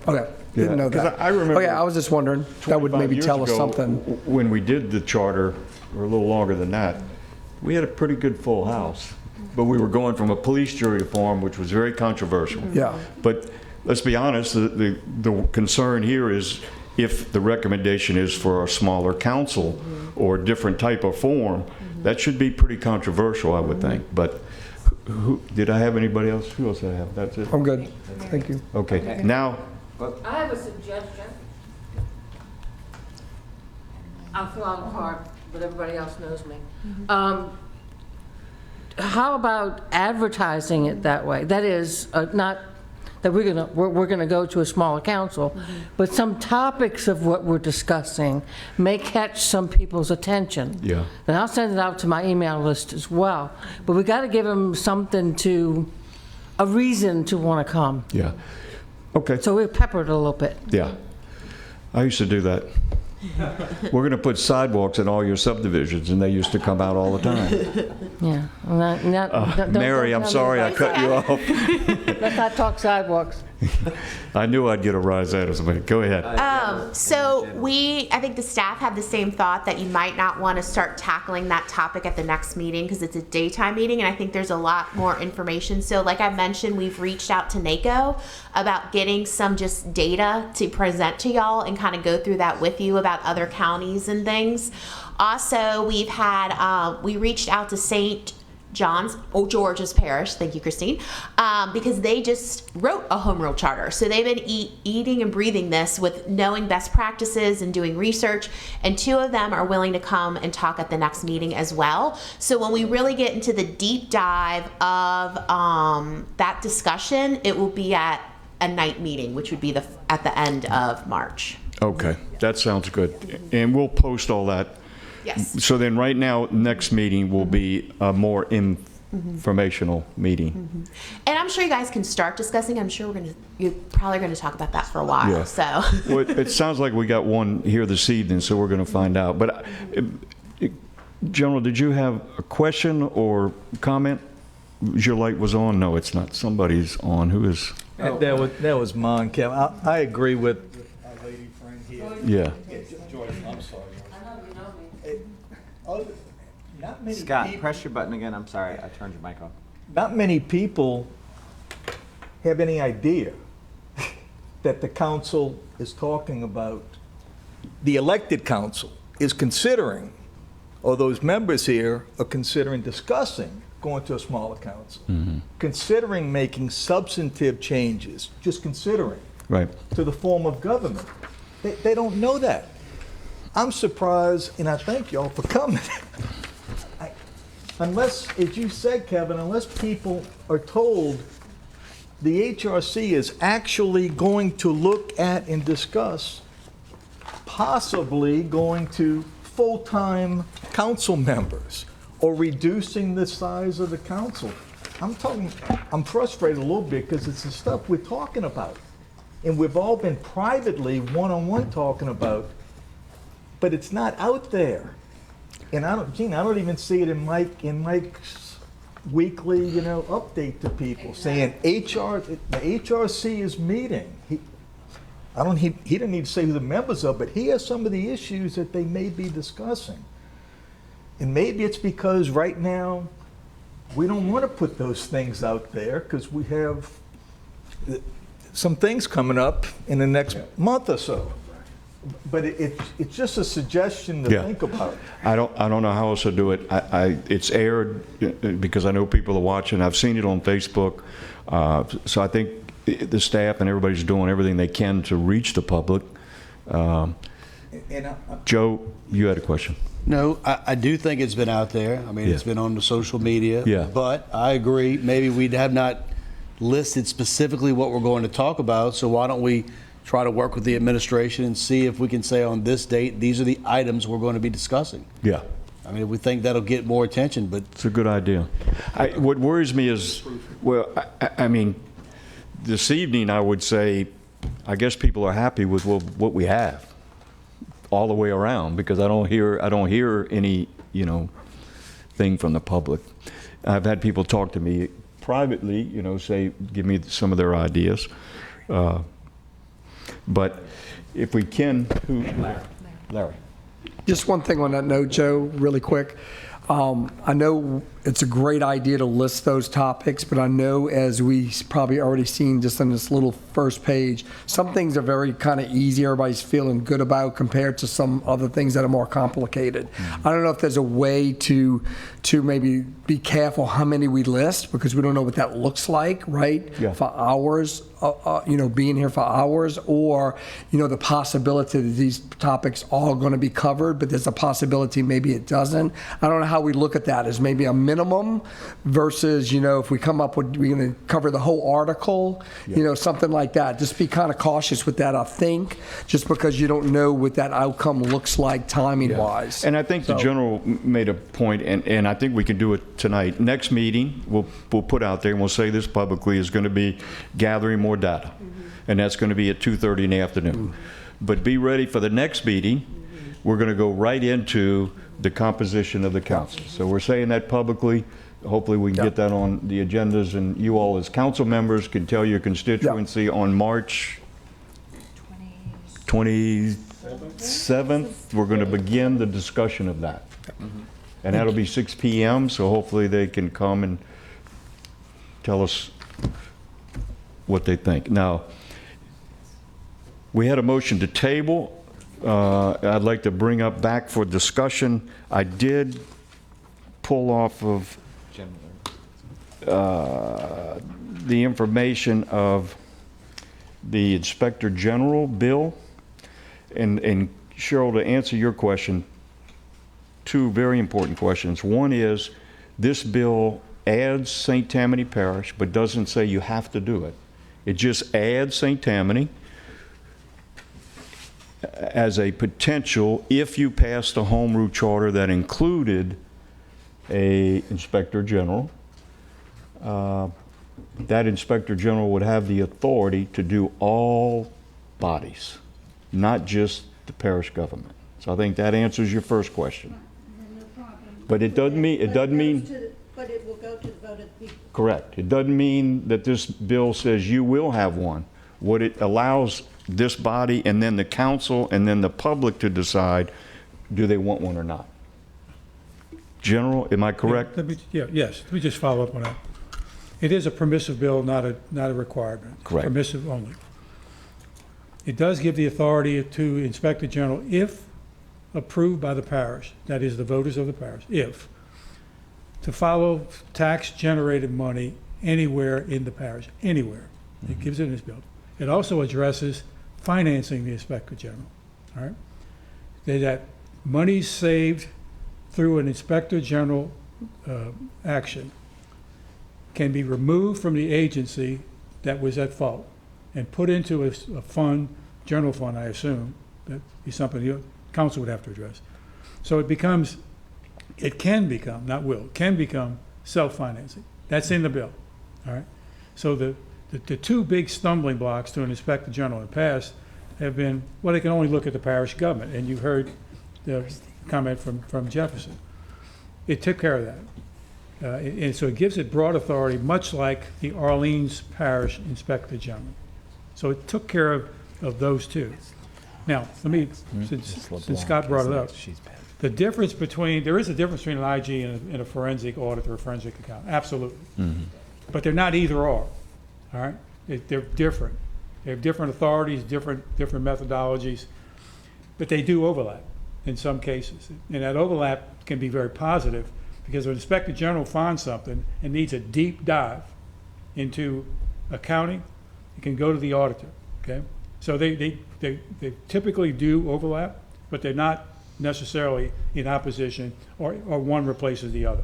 Okay, didn't know 'cause that. I remember Okay, I was just wondering. That would 25 maybe years tell us ago, something. When we did the charter, or a little longer than that, we had a pretty good full house. But we were going from a police jury reform, which was very controversial. Yeah. But let's be honest, the concern here is if the recommendation is for a smaller council or a different type of form, that should be pretty controversial, I would think. But did I have anybody else? Who else did I have? That's it? I'm good. Thank you. Okay, now, I have a suggestion. I'll fill out a card, but everybody else knows me. How about advertising it that way? That is, not that we're gonna go to a smaller council, but some topics of what we're discussing may catch some people's attention. yeah. And I'll send it out to my email list as well. But we got to give them something a reason to want to come. Yeah. Okay. So we pepper it a little bit. Yeah. I used to do that. We're going to put sidewalks in all your subdivisions, and they used to come out all the time. Yeah. Mary, I'm sorry I cut you off. Let's not talk sidewalks. I knew I'd get a rise out of somebody. Go ahead. So I think the staff had the same thought that you might not want to start tackling that topic at the next meeting because it's a daytime meeting, and I think there's a lot more information. So like I mentioned, we've reached out to NACO about getting some just data to present to y'all and kind of go through that with you about other counties and things. Also, we reached out to St. George's Parish, thank you, Christine, because they just wrote a home rule charter. So they've been eating and breathing this with knowing best practices and doing research, and two of them are willing to come and talk at the next meeting as well. So when we really get into the deep dive of that discussion, it will be at a night meeting, which would be at the end of March. Okay, that sounds good. And we'll post all that. Yes. So then right now, next meeting will be a more informational meeting. And I'm sure you guys can start discussing. I'm sure you're probably going to talk about that for a while. Yeah. So. Well, it sounds like we got one here this evening, so we're going to find out. But General, did you have a question or comment? Your light was on. No, it's not. Somebody's on. Who is? That was mine, Kevin. I agree with our lady friend here. Yeah. Joyce, I'm sorry. Not many Scott, people, press your button again. I'm sorry, I turned your mic off. not many people have any idea that the council is talking about, the elected council is considering, or those members here are considering discussing going to a smaller council, considering making substantive changes, just considering, Right. to the form of government. They don't know that. I'm surprised, and I thank y'all for coming. Unless, as you said, Kevin, unless people are told the HRC is actually going to look at and discuss possibly going to full-time council members or reducing the size of the council. I'm frustrated a little bit because it's the stuff we're talking about. And we've all been privately, one-on-one talking about, but it's not out there. And I don't even see it in Mike's weekly, update to people saying the HRC is meeting. He didn't need to say who the members are, but he has some of the issues that they may be discussing. And maybe it's because right now we don't want to put those things out there because we have some things coming up in the next month or so. But it's just a suggestion to Yeah. think about. I don't know how else to do it. It's aired because I know people are watching. I've seen it on Facebook. So I think the staff and everybody's doing everything they can to reach the public. Joe, you had a question. No, I do think it's been out there. I mean, Yeah. it's been on the social media. Yeah. But I agree, maybe we have not listed specifically what we're going to talk about, so why don't we try to work with the administration and see if we can say on this date, these are the items we're going to be discussing. Yeah. I mean, we think that'll get more attention, but It's a good idea. What worries me is, well, I mean, this evening I would say, I guess people are happy with what we have all the way around, because I don't hear any, thing from the public. I've had people talk to me privately, say, give me some of their ideas. But if we can, Larry. Just one thing on that note, Joe, really quick. I know it's a great idea to list those topics, but I know, as we probably already seen just on this little first page, some things are very kind of easy, everybody's feeling good about, compared to some other things that are more complicated. I don't know if there's a way to maybe be careful how many we list, because we don't know what that looks like, right? Yeah. For hours, being here for hours, or, the possibility that these topics are going to be covered, but there's a possibility maybe it doesn't. I don't know how we look at that as maybe a minimum versus, if we come up with, we're going to cover the whole article, something like that. Just be kind of cautious with that, I think, just because you don't know what that outcome looks like timing-wise. And I think the general made a point, and I think we can do it tonight. Next meeting, we'll put out there, and we'll say this publicly, is going to be gathering more data. And that's going to be at 2:30 in the afternoon. But be ready for the next meeting. We're going to go right into the composition of the council. So we're saying that publicly. Hopefully we can get that on the agendas, and you all as council members can tell your constituency on March 27th, we're going to begin the discussion of that. And that'll be 6 p.m., so hopefully they can come and tell us what they think. Now, we had a motion to table. I'd like to bring up back for discussion. I did pull off of the information of the Inspector General bill. And Cheryl, to answer your question, two very important questions. One is, this bill adds St. Tammany Parish, but doesn't say you have to do it. It just adds St. Tammany as a potential if you passed a home rule charter that included a Inspector General. That Inspector General would have the authority to do all bodies, not just the parish government. So I think that answers your first question. But it doesn't mean, But it will go to the vote of the people. correct. It doesn't mean that this bill says you will have one. What it allows this body and then the council and then the public to decide, do they want one or not? General, am I correct? Yes, let me just follow up on that. It is a permissive bill, not a requirement. Correct. Permissive only. It does give the authority to Inspector General, if approved by the parish, that is the voters of the parish, to follow tax-generated money anywhere in the parish, anywhere. It gives it in this bill. It also addresses financing the Inspector General, all right? That money saved through an Inspector General action can be removed from the agency that was at fault and put into a fund, general fund, I assume. That'd be something the council would have to address. So it can become, not will, can become self-financing. That's in the bill, all right? So the two big stumbling blocks to an Inspector General in the past have been, well, they can only look at the parish government, and you heard the comment from Jefferson. It took care of that. And so it gives it broad authority, much like the Orleans Parish Inspector General. So it took care of those two. Now, let me, since Scott brought it up, the difference between, there is a difference between an IG and a forensic audit or a forensic account, absolutely. But they're not either or, all right? They're different. They have different authorities, different methodologies. but they do overlap in some cases. And that overlap can be very positive, because when Inspector General finds something and needs a deep dive into accounting, it can go to the auditor, okay? So they typically do overlap, but they're not necessarily in opposition, or one replaces the other.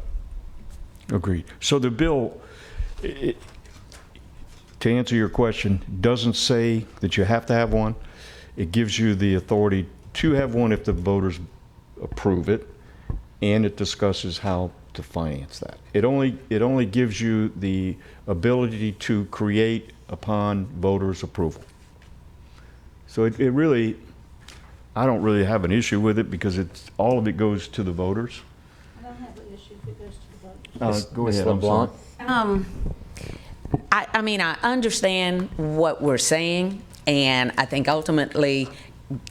Agreed. So the bill, to answer your question, doesn't say that you have to have one. It gives you the authority to have one if the voters approve it, and it discusses how to finance that. It only gives you the ability to create upon voters' approval. So it really, I don't really have an issue with it, because all of it goes to the voters. I don't have an issue if it goes to the voters. Go ahead, I'm sorry. I mean, I understand what we're saying, and I think ultimately,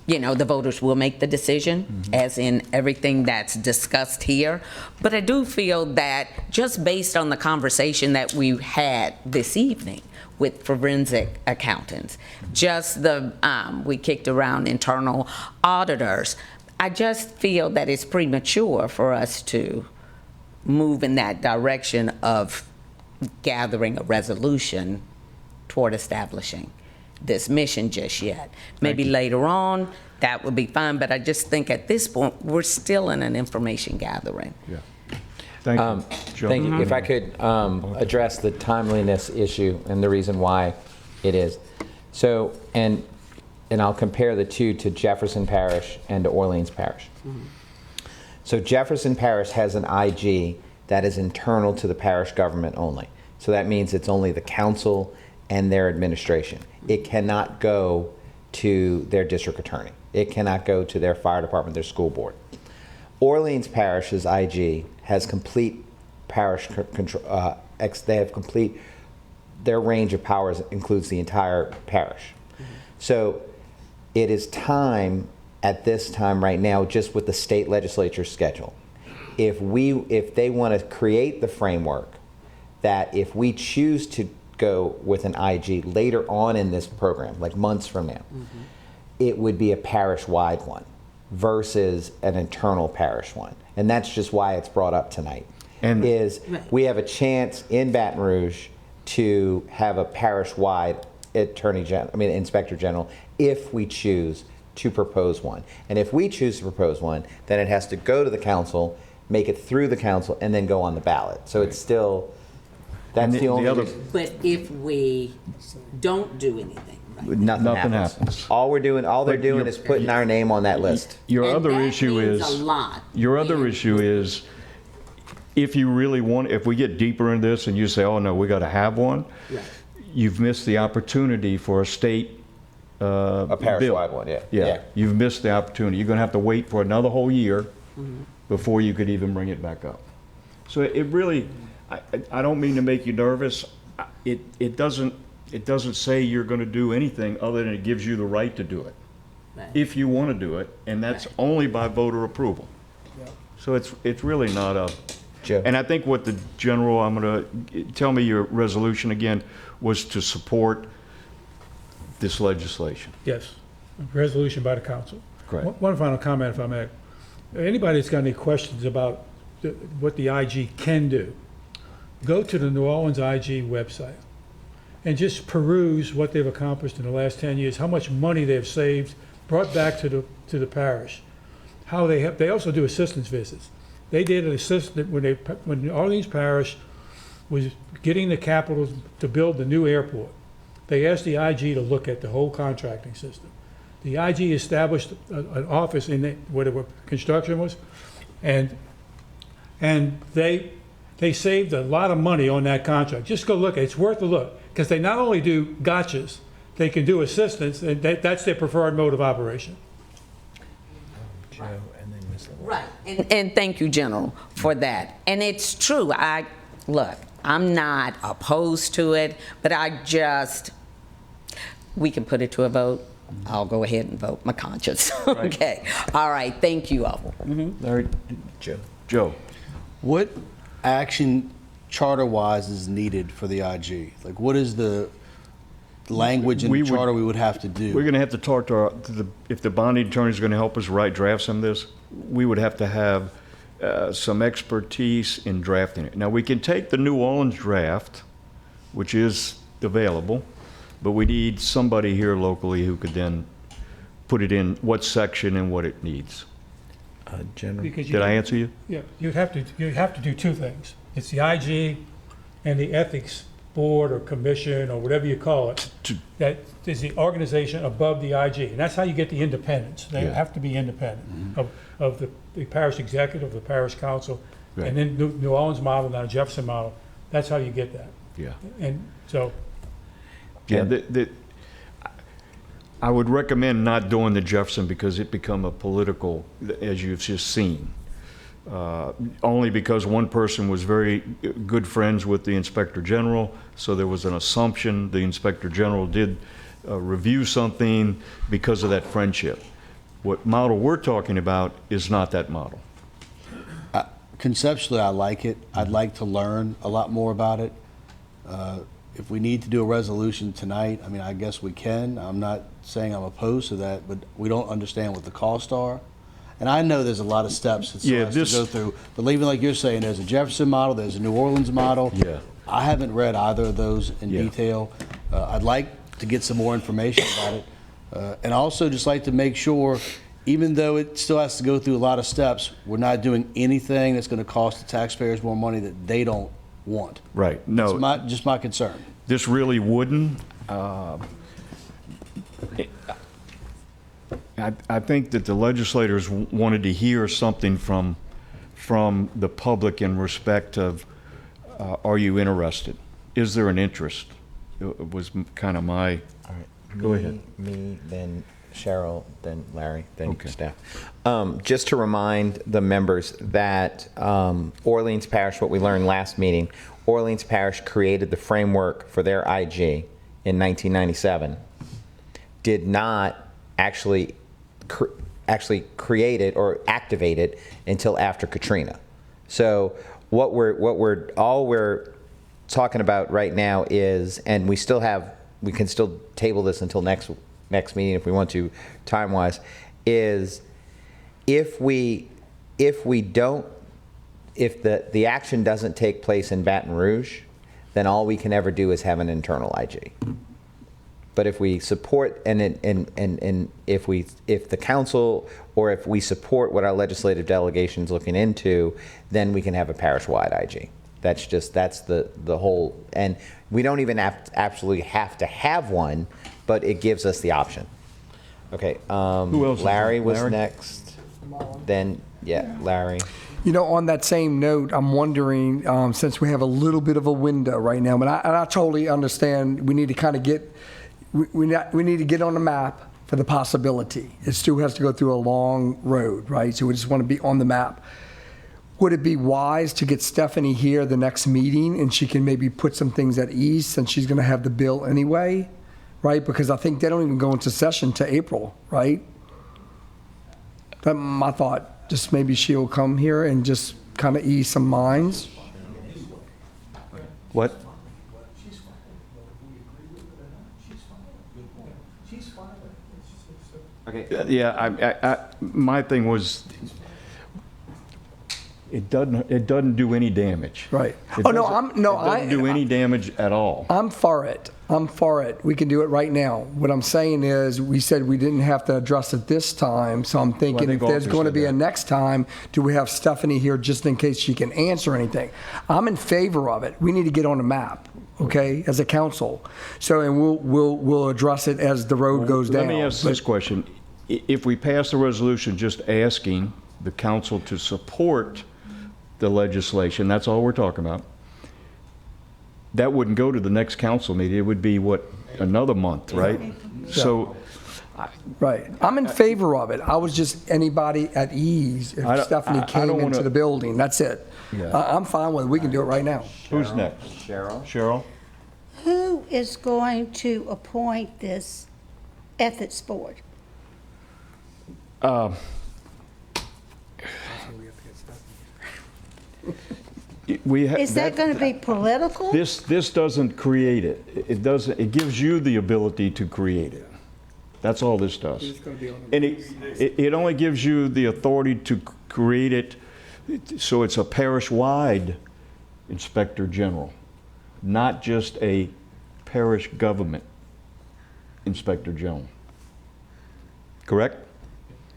you know, the voters will make the decision, as in everything that's discussed here. But I do feel that just based on the conversation that we had this evening with forensic accountants, just we kicked around internal auditors, I just feel that it's premature for us to move in that direction of gathering a resolution toward establishing this mission just yet. Maybe later on, that would be fine, but I just think at this point, we're still in an information gathering. Yeah. Thank you. Joe? Thank you. If I could address the timeliness issue and the reason why it is. So, and I'll compare the two to Jefferson Parish and to Orleans Parish. So Jefferson Parish has an IG that is internal to the parish government only. So that means it's only the council and their administration. It cannot go to their district attorney. It cannot go to their fire department, their school board. Orleans Parish's IG has complete parish control. They have complete, their range of powers includes the entire parish. So it is time at this time right now, just with the state legislature schedule, if they want to create the framework that if we choose to go with an IG later on in this program, like months from now, it would be a parish-wide one versus an internal parish one. And that's just why it's brought up tonight. And we have a chance in Baton Rouge to have a parish-wide Inspector General if we choose to propose one. And if we choose to propose one, then it has to go to the council, make it through the council, and then go on the ballot. So it's still, that's the only reason. But if we don't do anything, right? Nothing happens. All they're doing is putting our name on that list. Your And other that issue means is, a lot. your other issue is, if you really want, if we get deeper in this and you say, oh no, we got to have one, you've missed the opportunity for a state a parish-wide one, yeah. You've missed the opportunity. You're going to have to wait for another whole year before you could even bring it back up. So it really, I don't mean to make you nervous. It doesn't say you're going to do anything other than it gives you the right to do it, if you want to do it, and that's only by voter approval. So it's really not a. And I think what the general, I'm going to tell me your resolution again, was to support this legislation. Yes, a resolution by the council. Correct. One final comment, if I may. Anybody that's got any questions about what the IG can do, go to the New Orleans IG website and just peruse what they've accomplished in the last 10 years, how much money they've saved, brought back to the parish. How they also do assistance visits. They did an assistant when Orleans Parish was getting the capital to build the new airport. They asked the IG to look at the whole contracting system. The IG established an office in where the construction was, and they saved a lot of money on that contract. Just go look. It's worth a look, because they not only do gotchas, they can do assistance, and that's their preferred mode of operation. Right, and thank you, General, for that. And it's true, look, I'm not opposed to it, but we can put it to a vote. I'll go ahead and vote my conscience. Okay, all right, thank you all. Larry, Joe. What action charter-wise is needed for the IG? Like, what is the language in We the would- charter we would have to do. We're going to have to talk to if the bonding attorney is going to help us write drafts on this, we would have to have some expertise in drafting it. Now, we can take the New Orleans draft, which is available, but we need somebody here locally who could then put it in what section and what it needs. Because Did I answer you? Yeah, you'd have to do two things. It's the IG and the ethics board or commission or whatever you call it, that is the organization above the IG. And that's how you get the independence. They Yeah. have to be independent of the parish executive, the parish council, Right. and then New Orleans model, now Jefferson model. That's how you get that. Yeah. And so, Yeah, I would recommend not doing the Jefferson because it become a political, as you've just seen. Only because one person was very good friends with the Inspector General, so there was an assumption the Inspector General did review something because of that friendship. What model we're talking about is not that model. Conceptually, I like it. I'd like to learn a lot more about it. If we need to do a resolution tonight, I mean, I guess we can. I'm not saying I'm opposed to that, but we don't understand what the costs are. And I know there's a lot of steps that still has to go through. But even like you're saying, there's a Jefferson model, there's a New Orleans model. Yeah. I haven't read either of those in detail. I'd like to get some more information about it. And also just like to make sure, even though it still has to go through a lot of steps, we're not doing anything that's going to cost the taxpayers more money that they don't want. Right. No. It's just my concern. This really wouldn't. I think that the legislators wanted to hear something from the public in respect of, are you interested? Is there an interest? It was kind of my. All right. Go ahead. Me, then Cheryl, then Larry, then Okay. staff. Just to remind the members that Orleans Parish, what we learned last meeting, Orleans Parish created the framework for their IG in 1997, did not actually create it or activate it until after Katrina. So what we're talking about right now is, and we can still table this until next meeting if we want to, time-wise, is if the action doesn't take place in Baton Rouge, then all we can ever do is have an internal IG. But if we support and if the council or if we support what our legislative delegation is looking into, then we can have a parish-wide IG. That's the whole, and we don't even absolutely have to have one, but it gives us the option. Okay. Who else? Larry was Larry? next. Then Larry. You know, on that same note, I'm wondering, since we have a little bit of a window right now, and I totally understand we need to kind of get, we need to get on the map for the possibility. It still has to go through a long road, right? So we just want to be on the map. Would it be wise to get Stephanie here the next meeting and she can maybe put some things at ease since she's going to have the bill anyway, right? Because I think they don't even go into session to April, right? That's my thought. Just maybe she'll come here and just kind of ease some minds. What? Okay. Yeah, my thing was, it doesn't do any damage. Right. It doesn't do any damage at all. I'm for it. We can do it right now. What I'm saying is, we said we didn't have to address it this time, so I'm thinking think if there's Arthur going to said be that. a next time, do we have Stephanie here just in case she can answer anything? I'm in favor of it. We need to get on the map, okay, as a council. So, and we'll address it as the road goes down. Let me ask this question. If we pass a resolution just asking the council to support the legislation, that's all we're talking about, that wouldn't go to the next council meeting. It would be, another month, right? So, Right. I'm in favor of it. I was just anybody at ease if Stephanie came into the building. That's it. Yeah. I'm fine with it. We can do it right now. Who's next? Cheryl? Who is going to appoint this ethics board? Is that going to be political? This doesn't create it. It doesn't. It gives you the ability to create it. That's all this does. And it only gives you the authority to create it, so it's a parish-wide inspector general, not just a parish government inspector general. Correct?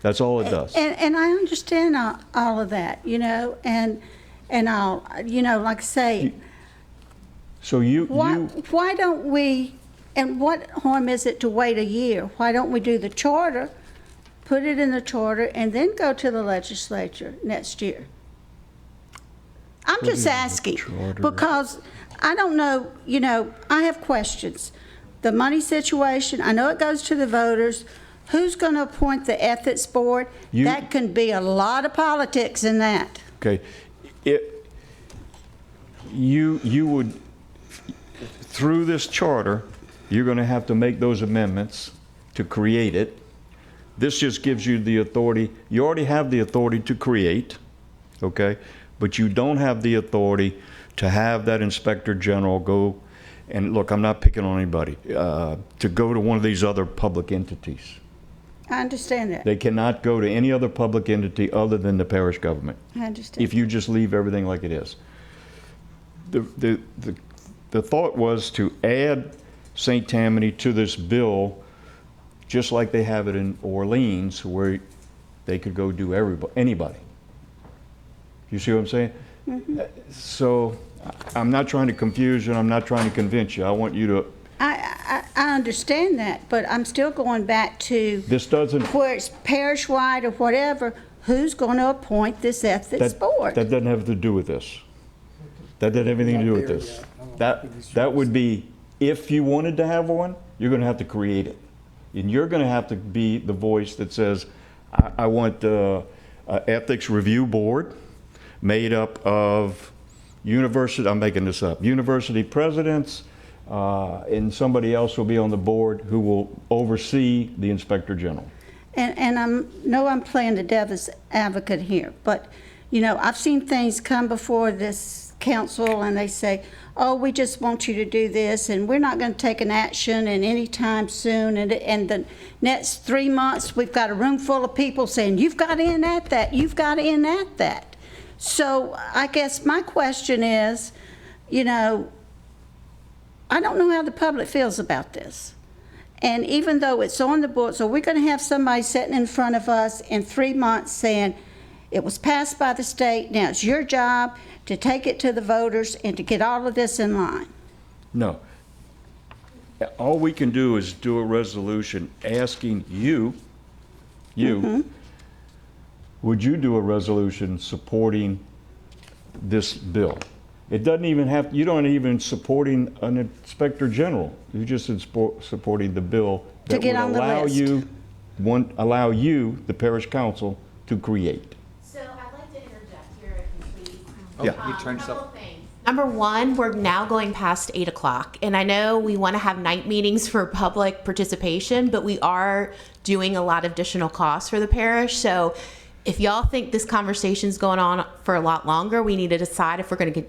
That's all it does. And I understand all of that, you know, and I'll, you know, like I say, So why don't we, and what harm is it to wait a year? Why don't we do the charter, put it in the charter, and then go to the legislature next year? I'm just asking, because I don't know, you know, I have questions. The money situation, I know it goes to the voters. Who's going to appoint the ethics board? That can be a lot of politics in that. Okay. You would, through this charter, you're going to have to make those amendments to create it. This just gives you the authority. You already have the authority to create, okay? But you don't have the authority to have that inspector general go, and look, I'm not picking on anybody, to go to one of these other public entities. I understand that. They cannot go to any other public entity other than the parish government. I understand. If you just leave everything like it is. The thought was to add St. Tammany to this bill, just like they have it in Orleans, where they could go do anybody. You see what I'm saying? Mm-hmm. So I'm not trying to confuse you, and I'm not trying to convince you. I want you to. I understand that, but I'm still going back to This doesn't. where it's parish-wide or whatever, who's going to appoint this ethics board? That doesn't have to do with this. That doesn't have anything to do with this. That would be, if you wanted to have one, you're going to have to create it. And you're going to have to be the voice that says, I want the ethics review board made up of university, I'm making this up, university presidents, and somebody else will be on the board who will oversee the inspector general. And I'm playing the devil's advocate here, but, you know, I've seen things come before this council and they say, oh, we just want you to do this and we're not going to take an action and anytime soon. And the next 3 months, we've got a room full of people saying, you've got in at that, you've got in at that. So I guess my question is, you know, I don't know how the public feels about this. And even though it's on the books, are we going to have somebody sitting in front of us in 3 months saying, it was passed by the state, now it's your job to take it to the voters and to get all of this in line? No. All we can do is do a resolution asking you, would you do a resolution supporting this bill? It doesn't even have, you don't even supporting an inspector general. You're just supporting the bill that would allow you, the parish council, to create. So I'd like to interject here, if you please. Yeah. You turn yourself. Number one, we're now going past 8 o'clock, and I know we want to have night meetings for public participation, but we are doing a lot of additional costs for the parish. So if y'all think this conversation's going on for a lot longer, we need to decide if we're going to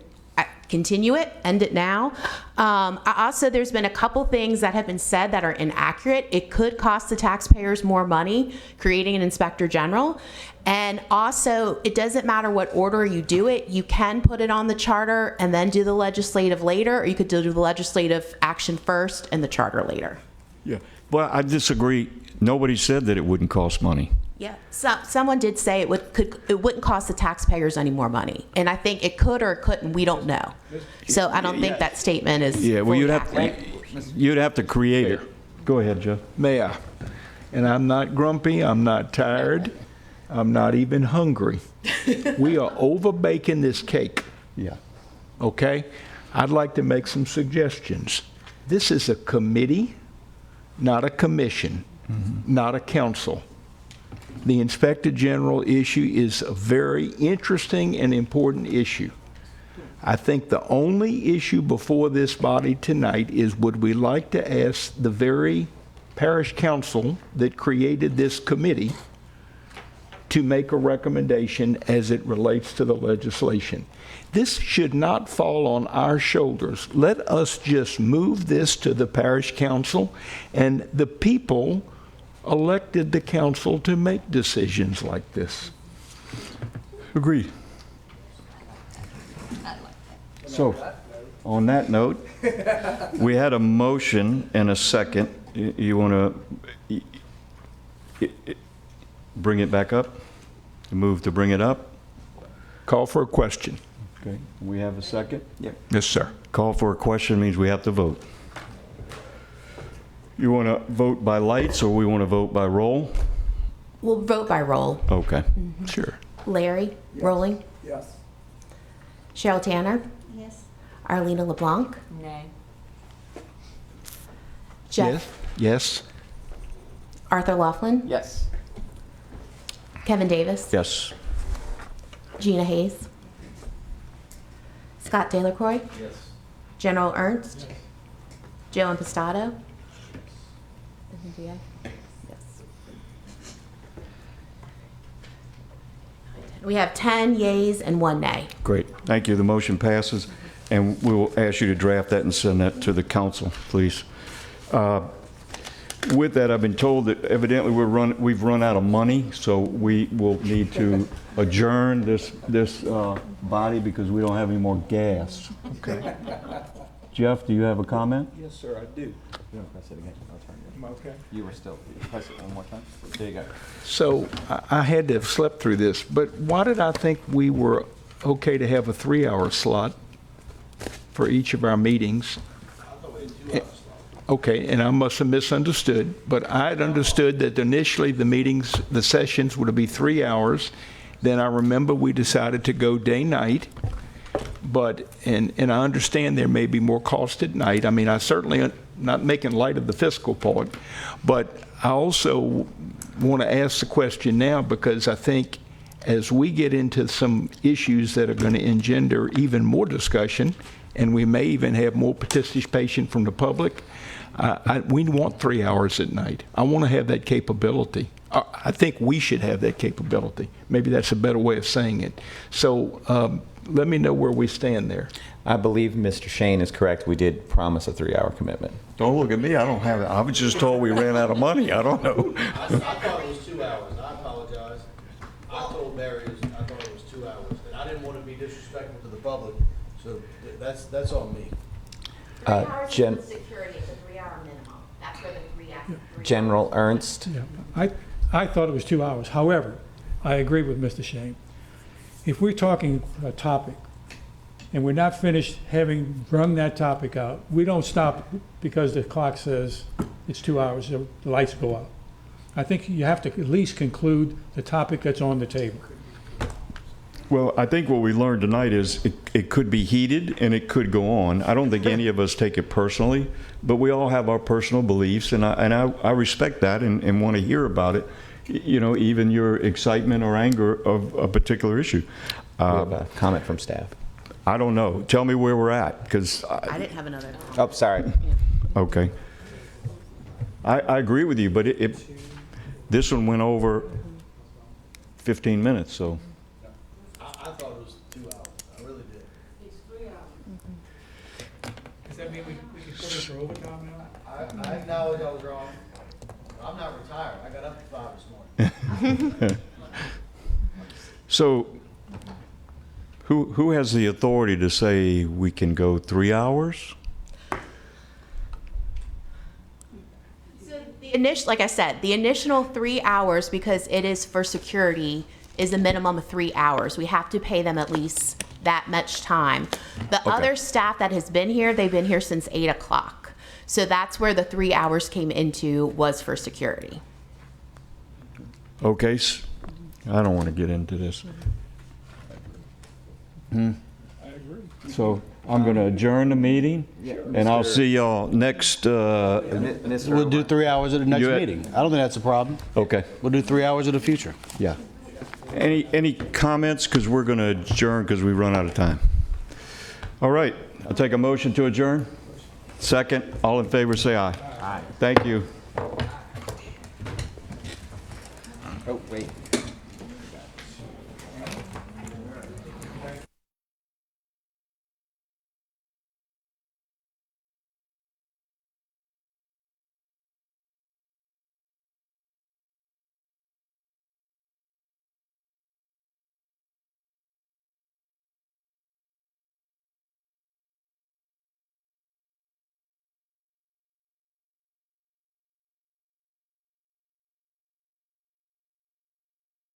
continue it, end it now. Also, there's been a couple things that have been said that are inaccurate. It could cost the taxpayers more money creating an inspector general. And also, it doesn't matter what order you do it. You can put it on the charter and then do the legislative later, or you could do the legislative action first and the charter later. Yeah. Well, I disagree. Nobody said that it wouldn't cost money. Yeah, someone did say it wouldn't cost the taxpayers any more money, and I think it could or it couldn't. We don't know, so I don't think that statement is. Yeah, well, you'd have to create it. Go ahead, Jeff. May I? And I'm not grumpy, I'm not tired, I'm not even hungry. We are over baking this cake. Yeah. Okay? I'd like to make some suggestions. This is a committee, not a commission, not a council. The Inspector General issue is a very interesting and important issue. I think the only issue before this body tonight is, would we like to ask the very parish council that created this committee to make a recommendation as it relates to the legislation. This should not fall on our shoulders. Let us just move this to the parish council, and the people elected the council to make decisions like this. Agreed. So, on that note, we had a motion and a second. You want to bring it back up? Move to bring it up? Call for a question. Okay, we have a second? Yep. Yes, sir. Call for a question means we have to vote. You want to vote by lights or we want to vote by roll? We'll vote by roll. Okay. Sure. Larry, rolling. Yes. Cheryl Tanner, Yes. Arlena LeBlanc, Nay. Jeff, Yes. Arthur Laughlin, Yes. Kevin Davis, Yes. Gina Hayes, Scott Delacroix, Yes. General Ernst, Joe Impastato. Yes. We have 10 yeas and 1 nay. Great. Thank you. The motion passes, and we will ask you to draft that and send that to the council, please. With that, I've been told that evidently we've run out of money, so we will need to adjourn this body because we don't have any more gas. Okay. Jeff, do you have a comment? Yes, sir, I do. You want to press it again? I'll turn it. Okay. You were still, press it one more time. There you go. So I had to have slept through this, but why did I think we were okay to have a 3-hour slot for each of our meetings? Okay, and I must have misunderstood, but I had understood that initially the sessions would be 3 hours. Then I remember we decided to go day-night, but, and I understand there may be more cost at night. I mean, I certainly am not making light of the fiscal part, but I also want to ask the question now because I think as we get into some issues that are going to engender even more discussion, and we may even have more participation from the public, we want 3 hours at night. I want to have that capability. I think we should have that capability. Maybe that's a better way of saying it. So let me know where we stand there. I believe Mr. Shane is correct. We did promise a 3-hour commitment. Don't look at me. I don't have it. I was just told we ran out of money. I don't know. I thought it was 2 hours. I apologize. I told Mary I thought it was 2 hours, and I didn't want to be disrespectful to the public, so that's on me. 3 hours Jen- is security, it's a 3-hour minimum. That's where the 3 hours. General Ernst? Yeah, I thought it was 2 hours. However, I agree with Mr. Shane. If we're talking a topic and we're not finished having rung that topic out, we don't stop because the clock says it's 2 hours, the lights go out. I think you have to at least conclude the topic that's on the table. Well, I think what we learned tonight is it could be heated and it could go on. I don't think any of us take it personally, but we all have our personal beliefs, and I respect that and want to hear about it, you know, even your excitement or anger of a particular issue. We have a comment from staff. I don't know. Tell me where we're at, because I didn't have another. Oh, sorry. okay. I agree with you, but this one went over 15 minutes, so. I thought it was 2 hours. I really did. It's 3 hours. Does that mean we can put it for overtime now? I acknowledge I was wrong. I'm not retired. I got up at 5 this morning. So, who has the authority to say we can go 3 hours? So the initial, like I said, the initial 3 hours, because it is for security, is a minimum of 3 hours. We have to pay them at least that much time. The other staff that has been here, they've been here since 8 o'clock. So that's where the 3 hours came into, was for security. Okay, I don't want to get into this. I agree. So I'm going to adjourn the meeting, and I'll see y'all next. We'll do 3 hours at the next meeting. I don't think that's a problem. Okay. We'll do 3 hours in the future. Yeah. Any comments? Because we're going to adjourn because we run out of time. All right. I'll take a motion to adjourn. Second. All in favor, say aye. Aye. Thank you.